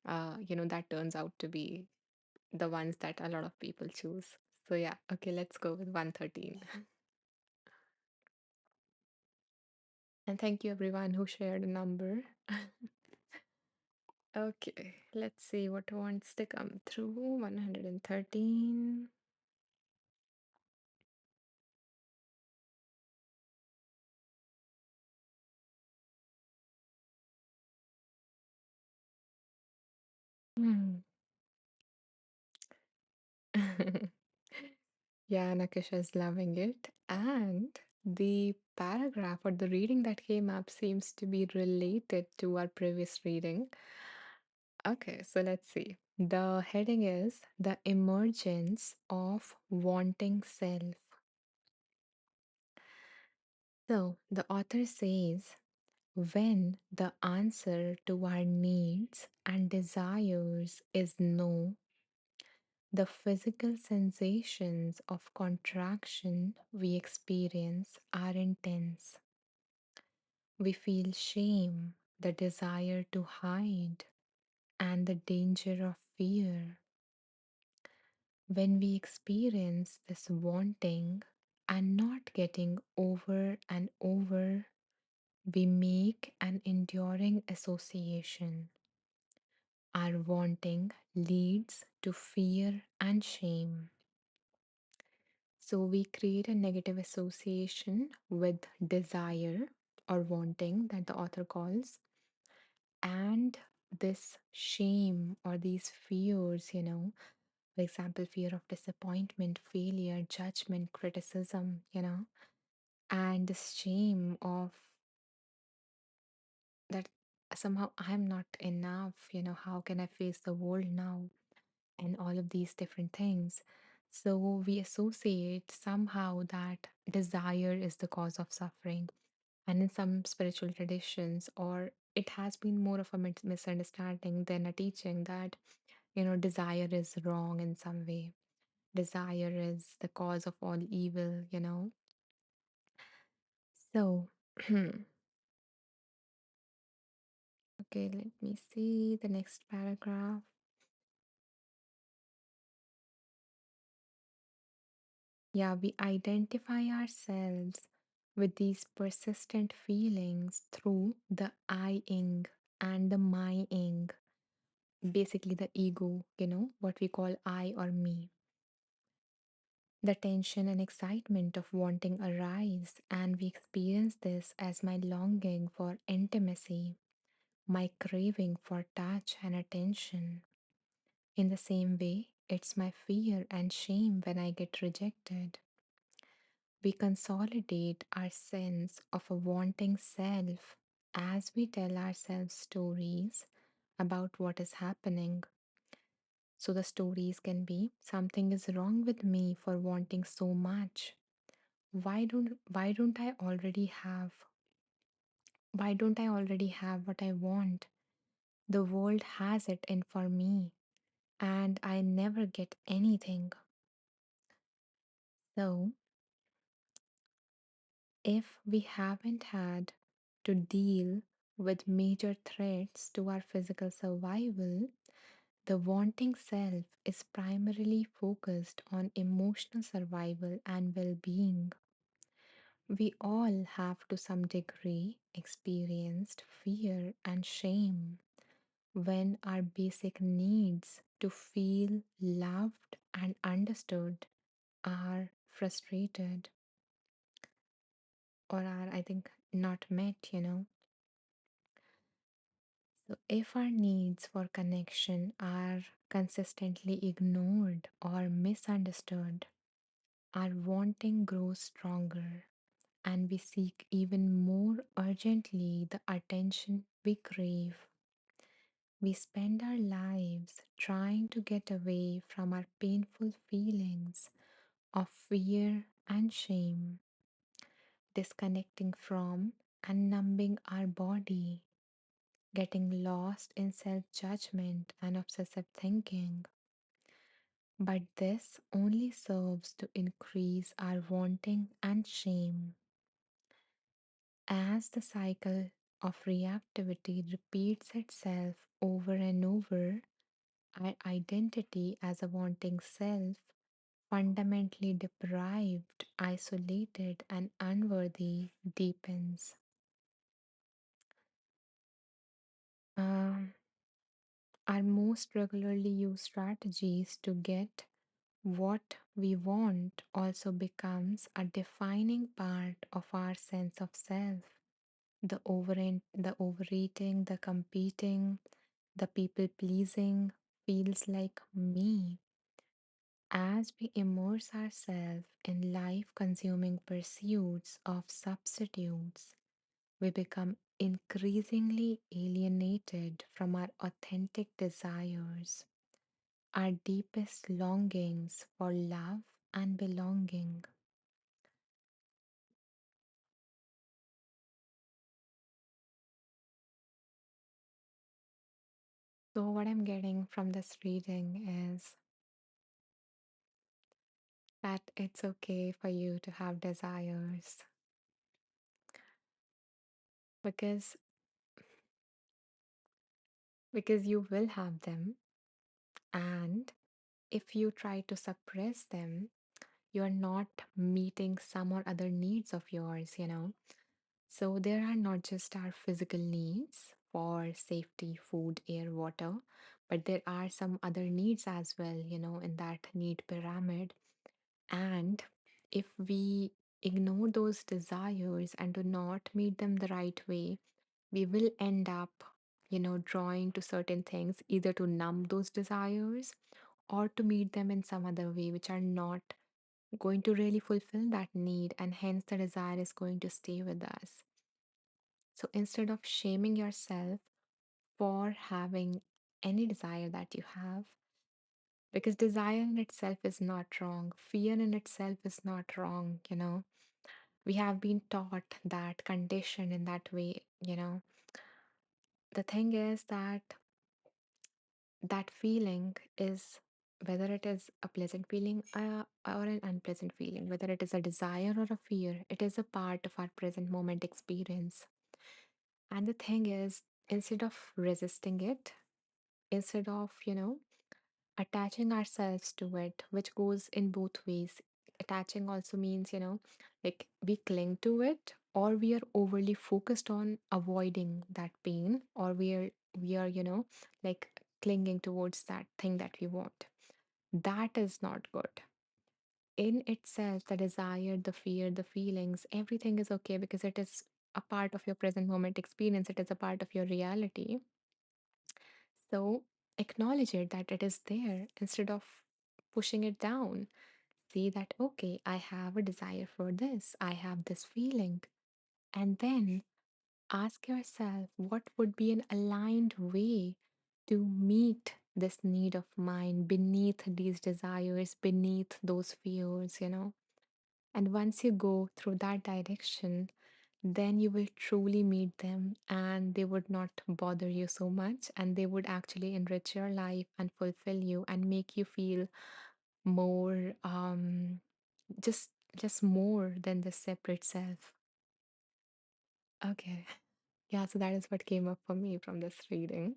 That turns out to be the ones that a lot of people choose. So yeah, okay, let's go with 113. And thank you everyone who shared a number. Okay, let's see what wants to come through. 113. Hmm. Yeah, Nakisha is loving it. And the paragraph or the reading that came up seems to be related to our previous reading. Okay, so let's see. The heading is The Emergence of Wanting Self. So the author says when the answer to our needs and desires is no, the physical sensations of contraction we experience are intense. We feel shame, the desire to hide, and the danger of fear. When we experience this wanting and not getting over and over, we make an enduring association. Our wanting leads to fear and shame. So we create a negative association with desire or wanting that the author calls, and this shame or these fears, for example, fear of disappointment, failure, judgment, criticism, and this shame of that somehow I'm not enough, how can I face the world now? And all of these different things. So we associate somehow that desire is the cause of suffering. And in some spiritual traditions, or it has been more of a misunderstanding than a teaching that, desire is wrong in some way. Desire is the cause of all evil. So, okay, let me see the next paragraph. Yeah, we identify ourselves with these persistent feelings through the I-ing and the my-ing, basically the ego, what we call I or me. The tension and excitement of wanting arise, and we experience this as my longing for intimacy, my craving for touch and attention. In the same way, it's my fear and shame when I get rejected. We consolidate our sense of a wanting self as we tell ourselves stories about what is happening. So the stories can be something is wrong with me for wanting so much. Why don't I already have what I want? The world has it in for me. and I never get anything. So, if we haven't had to deal with major threats to our physical survival, the wanting self is primarily focused on emotional survival and well being. We all have, to some degree, experienced fear and shame when our basic needs to feel loved and understood are frustrated or are, I think, not met. So, if our needs for connection are consistently ignored or misunderstood, our wanting grows stronger and we seek even more urgently the attention we crave. We spend our lives trying to get away from our painful feelings of fear and shame, disconnecting from and numbing our body, getting lost in self judgment and obsessive thinking. But this only serves to increase our wanting and shame. As the cycle of reactivity repeats itself over and over, our identity as a wanting self, fundamentally deprived, isolated, and unworthy, deepens. Um, our most regularly used strategies to get what we want also becomes a defining part of our sense of self. The overeating, the competing, the people pleasing feels like me. As we immerse ourselves in life consuming pursuits of substitutes, we become increasingly alienated from our authentic desires, our deepest longings for love and belonging. So, what I'm getting from this reading is that it's okay for you to have desires because you will have them, and if you try to suppress them, you're not meeting some or other needs of yours. So there are not just our physical needs for safety, food, air, water, but there are some other needs as well, in that need pyramid. And if we ignore those desires and do not meet them the right way, we will end up, drawing to certain things either to numb those desires or to meet them in some other way, which are not going to really fulfill that need, and hence the desire is going to stay with us. So instead of shaming yourself for having any desire that you have, because desire in itself is not wrong, fear in itself is not wrong. We have been taught that, conditioned in that way. The thing is that that feeling is, whether it is a pleasant feeling or an unpleasant feeling, whether it is a desire or a fear, it is a part of our present moment experience. And the thing is, instead of resisting it, instead of attaching ourselves to it, which goes in both ways. Attaching also means, like we cling to it, or we are overly focused on avoiding that pain, or we are like clinging towards that thing that we want. That is not good. In itself, the desire, the fear, the feelings, everything is okay because it is a part of your present moment experience, it is a part of your reality. So acknowledge it that it is there instead of pushing it down. See that, okay, I have a desire for this, I have this feeling. And then ask yourself what would be an aligned way to meet this need of mine beneath these desires, beneath those fears. And once you go through that direction, then you will truly meet them and they would not bother you so much and they would actually enrich your life and fulfill you and make you feel more just more than the separate self. Okay. Yeah, so that is what came up for me from this reading.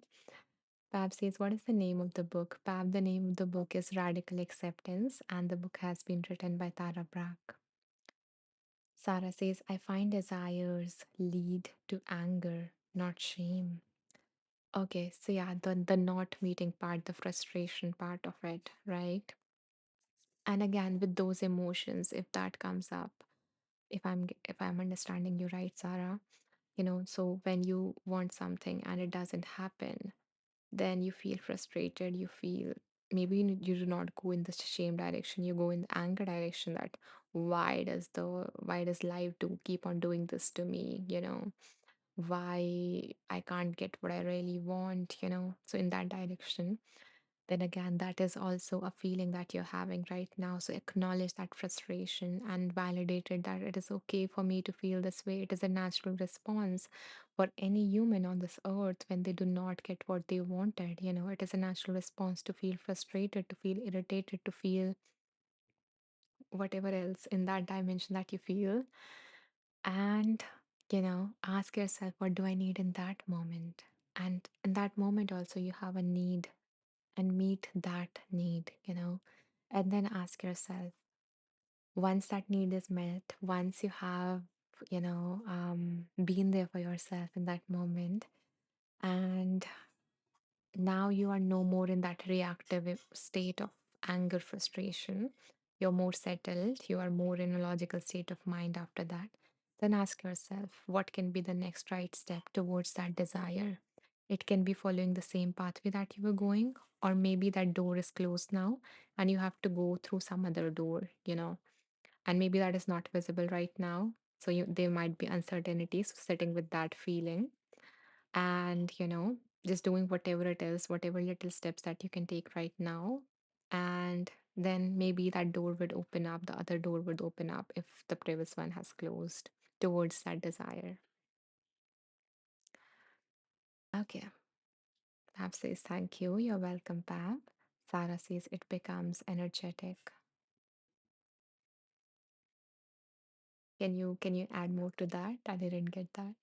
Pab says, what is the name of the book? Pab, the name of the book is Radical Acceptance, and the book has been written by Tara Brach. Sarah says, I find desires lead to anger, not shame. Okay, so yeah, the not meeting part, the frustration part of it, right? And again, with those emotions, if that comes up, if I'm understanding you right, Sarah, so when you want something and it doesn't happen, then you feel frustrated, you feel maybe you do not go in the shame direction, you go in the anger direction that why does life do keep on doing this to me, why I can't get what I really want, so in that direction. Then again, that is also a feeling that you're having right now. So acknowledge that frustration and validate it that it is okay for me to feel this way. It is a natural response for any human on this earth when they do not get what they wanted. It is a natural response to feel frustrated, to feel irritated, to feel whatever else in that dimension that you feel. And, ask yourself, what do I need in that moment? And in that moment, also, you have a need and meet that need, and then ask yourself, once that need is met, once you have, been there for yourself in that moment, and now you are no more in that reactive state of anger, frustration. You're more settled. You are more in a logical state of mind after that. Then ask yourself, what can be the next right step towards that desire? It can be following the same pathway that you were going, or maybe that door is closed now and you have to go through some other door, and maybe that is not visible right now. So there might be uncertainties sitting with that feeling, and just doing whatever it is, whatever little steps that you can take right now, and then maybe that door would open up, the other door would open up if the previous one has closed towards that desire. Okay. Pab says thank you, you're welcome, Pab. Sarah says it becomes energetic. Can you add more to that? I didn't get that.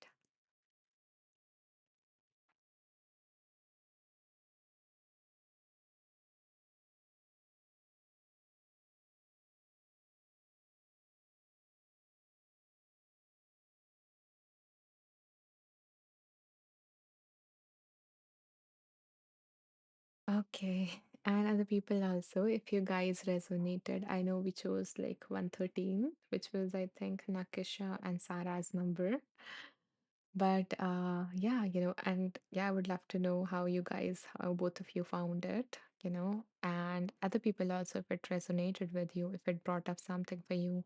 Okay. And other people also, if you guys resonated, I know we chose like 113, which was, I think, Nakisha and Sarah's number. But yeah, and yeah, I would love to know how both of you found it, and other people also, if it resonated with you, if it brought up something for you,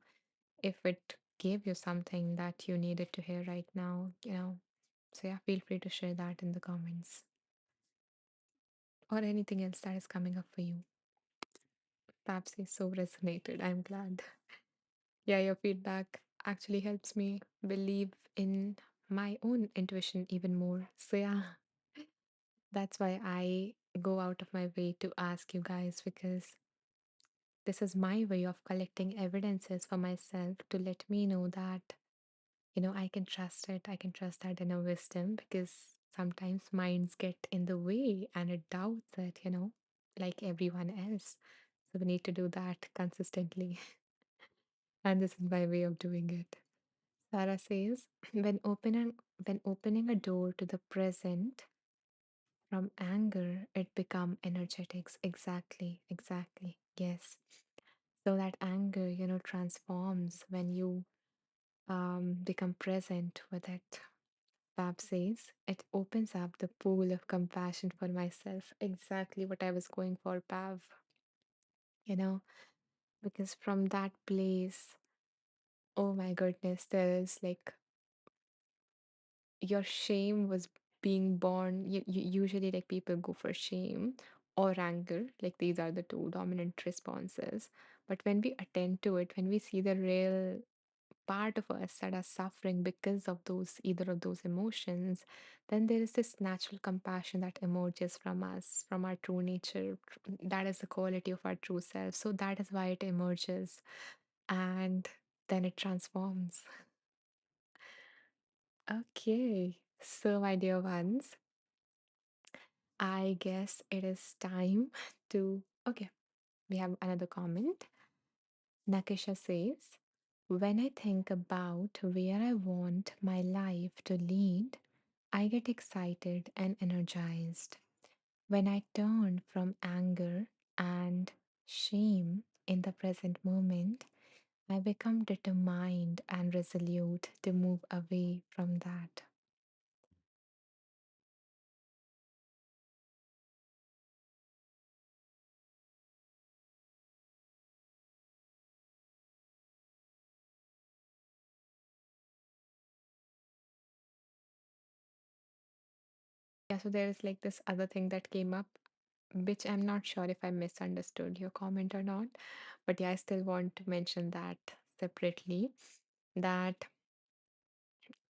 if it gave you something that you needed to hear right now. So yeah, feel free to share that in the comments or anything else that is coming up for you. Perhaps is so resonated. I'm glad. Yeah, your feedback actually helps me believe in my own intuition even more. So yeah, that's why I go out of my way to ask you guys, because this is my way of collecting evidences for myself to let me know that, I can trust it. I can trust that inner wisdom, because sometimes minds get in the way and it doubts it, like everyone else. So we need to do that consistently. And this is my way of doing it. Sarah says, when opening a door to the present from anger, it become energetics. Exactly, exactly. Yes. So that anger, transforms when you become present with it. Fab says, it opens up the pool of compassion for myself. Exactly what I was going for, Pav. You know, because from that place, oh my goodness, there's like your shame was being born. Usually, like people go for shame or anger, like these are the two dominant responses. But when we attend to it, when we see the real part of us that are suffering because of those either of those emotions, then there is this natural compassion that emerges from us, from our true nature. That is the quality of our true self. So that is why it emerges and then it transforms. Okay. So, my dear ones, I guess it is time to. Okay, we have another comment. Nakisha says, when I think about where I want my life to lead, I get excited and energized. When I turn from anger and shame in the present moment, I become determined and resolute to move away from that. Yeah, so there is like this other thing that came up, which I'm not sure if I misunderstood your comment or not. But yeah, I still want to mention that separately. That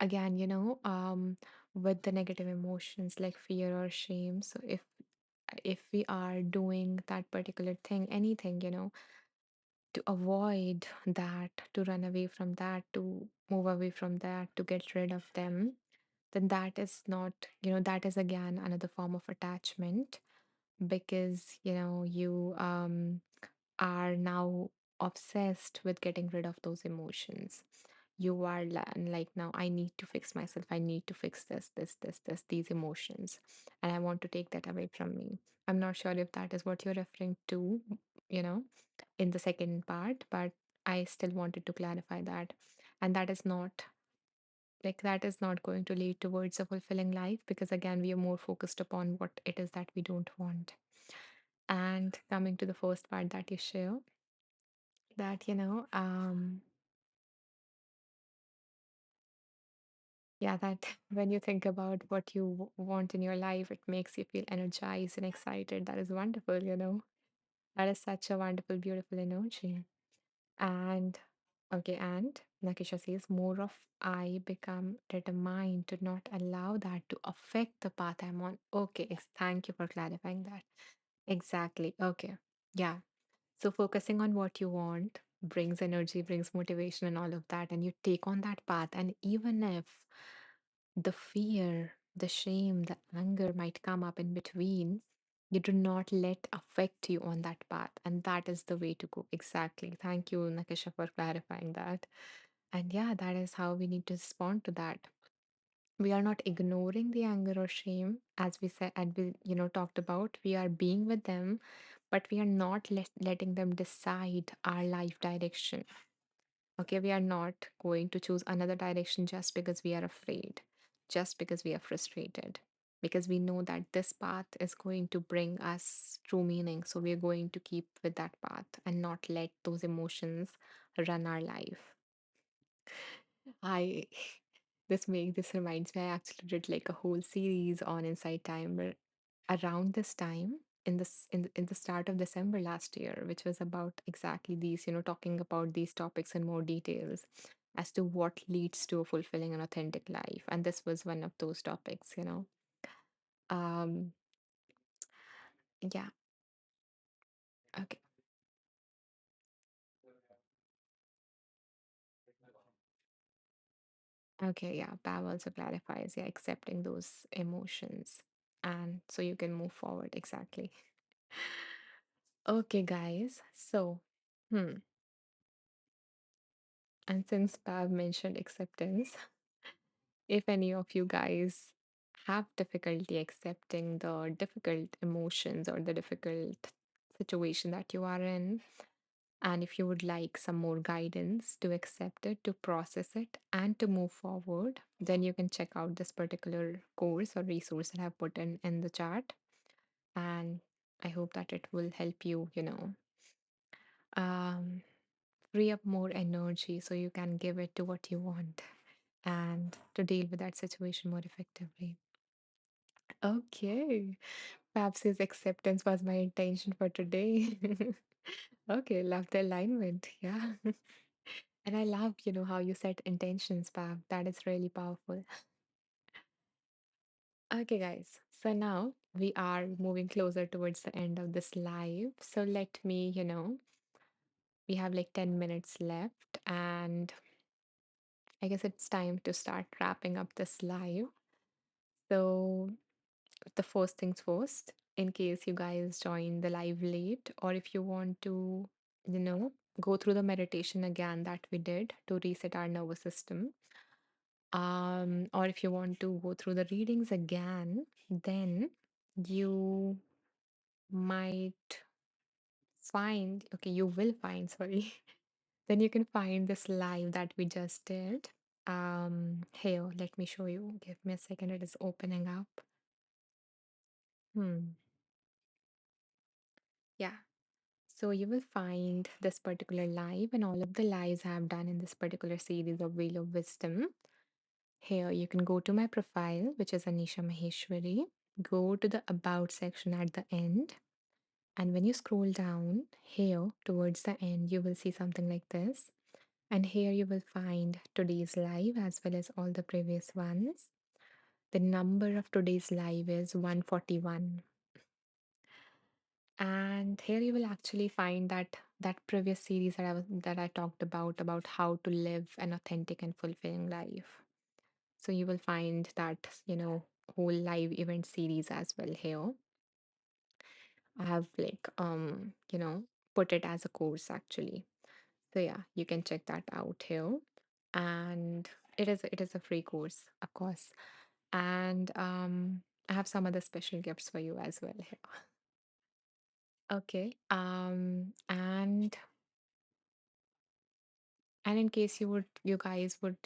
again, with the negative emotions like fear or shame. So if we are doing that particular thing, anything, to avoid that, to run away from that, to move away from that, to get rid of them, then that is not, that is again another form of attachment because, you are now obsessed with getting rid of those emotions. You are like, now I need to fix myself. I need to fix this, these emotions. And I want to take that away from me. I'm not sure if that is what you're referring to, you know, in the second part, but I still wanted to clarify that. And that is not going to lead towards a fulfilling life because again we are more focused upon what it is that we don't want. And coming to the first part that you share, that yeah, that when you think about what you want in your life, it makes you feel energized and excited. That is wonderful, that is such a wonderful, beautiful energy. And okay, and Nakisha says, more of I become determined to not allow that to affect the path I'm on. Okay, thank you for clarifying that. Exactly. Okay. Yeah. So focusing on what you want brings energy, brings motivation, and all of that. And you take on that path. And even if the fear, the shame, the anger might come up in between, you do not let affect you on that path. And that is the way to go. Exactly. Thank you, Nakisha, for clarifying that. And yeah, that is how we need to respond to that. We are not ignoring the anger or shame, as we said, and we, talked about. We are being with them, but we are not letting them decide our life direction. Okay, we are not going to choose another direction just because we are afraid, just because we are frustrated, because we know that this path is going to bring us true meaning. So we're going to keep with that path and not let those emotions run our life. I this reminds me, I actually did like a whole series on Inside Time around this time in the start of December last year, which was about exactly these, talking about these topics in more details as to what leads to a fulfilling and authentic life. And this was one of those topics. Um, yeah, okay. Okay, yeah. Pav also clarifies, yeah, accepting those emotions. And so you can move forward. Exactly. Okay, guys. So, and since Pav mentioned acceptance, if any of you guys have difficulty accepting the difficult emotions or the difficult situation that you are in, and if you would like some more guidance to accept it, to process it, and to move forward, then you can check out this particular course or resource that I've put in the chat. And I hope that it will help you, um, free up more energy so you can give it to what you want and to deal with that situation more effectively. Okay. Perhaps his acceptance was my intention for today. Okay, love the alignment. Yeah. And I love, how you set intentions, Pam. That is really powerful. Okay, guys. So now we are moving closer towards the end of this live. So let me, we have like 10 minutes left, and I guess it's time to start wrapping up this live. So, the first things first, in case you guys join the live late, or if you want to, you know, go through the meditation again that we did to reset our nervous system, or if you want to go through the readings again, then you might find, okay, you will find, sorry, then you can find this live that we just did. Here, let me show you. Give me a second, it is opening up. Hmm. Yeah. So you will find this particular live and all of the lives I have done in this particular series of Wheel of Wisdom. Here you can go to my profile, which is Anisha Maheshwari. Go to the About section at the end. And when you scroll down here towards the end, you will see something like this. And here you will find today's live as well as all the previous ones. The number of today's live is 141. And here you will actually find that previous series that I talked about how to live an authentic and fulfilling life. So you will find that, whole live event series as well here. I have like put it as a course actually. So yeah, you can check that out here. And it is a free course, of course. And I have some other special gifts for you as well here. Okay. And in case you guys would,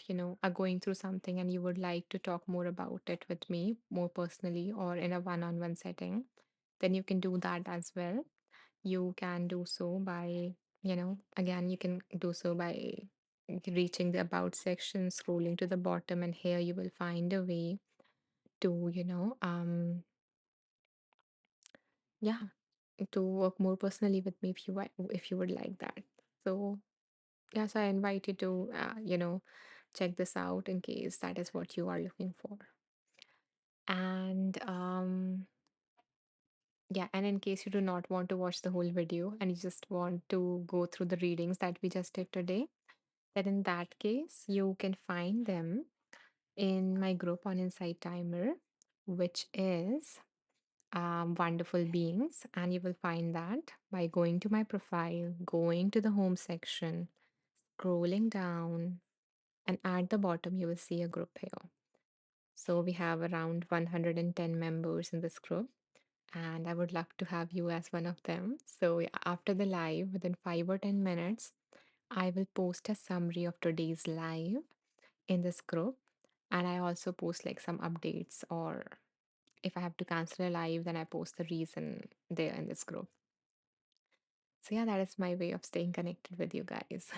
are going through something and you would like to talk more about it with me more personally or in a one-on-one setting, then you can do that as well. You can do so by, again, you can do so by reaching the about section, scrolling to the bottom, and here you will find a way to, yeah, to work more personally with me if you would like that. So yes, I invite you to, check this out in case that is what you are looking for. And yeah, and in case you do not want to watch the whole video and you just want to go through the readings that we just did today, then in that case, you can find them in my group on Insight Timer, which is Wonderful Beings. And you will find that by going to my profile, going to the home section, scrolling down, and at the bottom, you will see a group here. So we have around 110 members in this group, and I would love to have you as one of them. So yeah, after the live, within 5 or 10 minutes, I will post a summary of today's live in this group. And I also post like some updates, or if I have to cancel a live, then I post the reason there in this group. So yeah, that is my way of staying connected with you guys.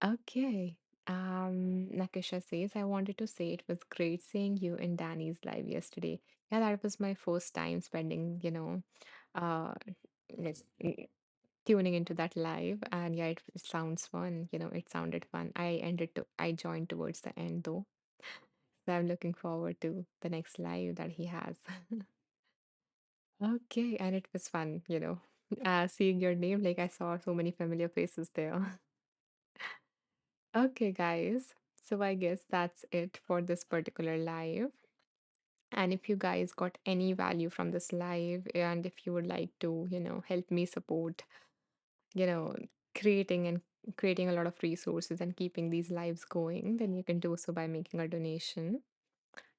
Okay. Nakisha says, I wanted to say it was great seeing you in Danny's live yesterday. Yeah, that was my first time spending, uh, like, tuning into that live. And yeah, it sounds fun. It sounded fun. I joined towards the end though. So I'm looking forward to the next live that he has. Okay, and it was fun, seeing your name. Like I saw so many familiar faces there. Okay, guys. So I guess that's it for this particular live. And if you guys got any value from this live, and if you would like to, help me support, you know, creating and creating a lot of resources and keeping these lives going, then you can do so by making a donation.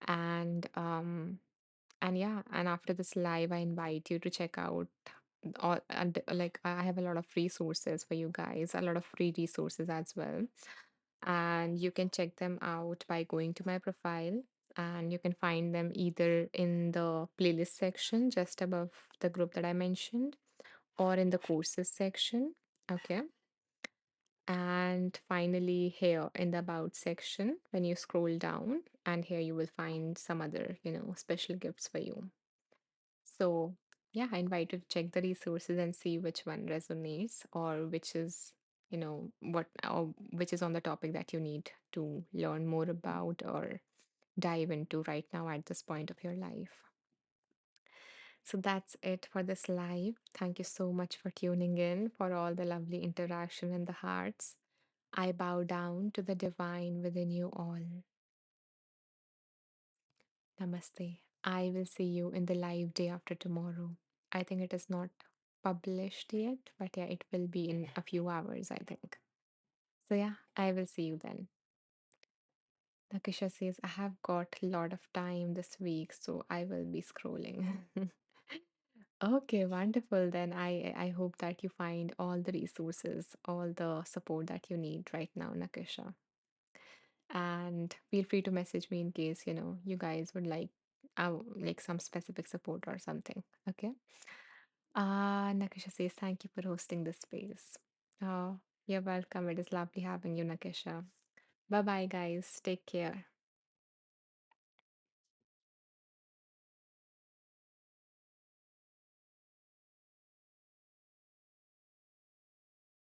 And and yeah, and after this live, I invite you to check out all, and like I have a lot of resources for you guys, a lot of free resources as well. And you can check them out by going to my profile, and you can find them either in the playlist section just above the group that I mentioned, or in the courses section. Okay. And finally, here in the about section, when you scroll down, and here you will find some other, special gifts for you. So, yeah, I invite you to check the resources and see which one resonates or which is, what or which is on the topic that you need to learn more about or dive into right now at this point of your life. So that's it for this live. Thank you so much for tuning in, for all the lovely interaction in the hearts. I bow down to the divine within you all. Namaste. I will see you in the live day after tomorrow. I think it is not published yet, but yeah, it will be in a few hours, I think. So yeah, I will see you then. Nakisha says, I have got a lot of time this week, so I will be scrolling. Okay, wonderful. Then I hope that you find all the resources, all the support that you need right now, Nakisha. And feel free to message me in case, you guys would like some specific support or something. Okay. Nakisha says, thank you for hosting this space. Oh, you're welcome. It is lovely having you, Nakisha. Bye bye, guys. Take care.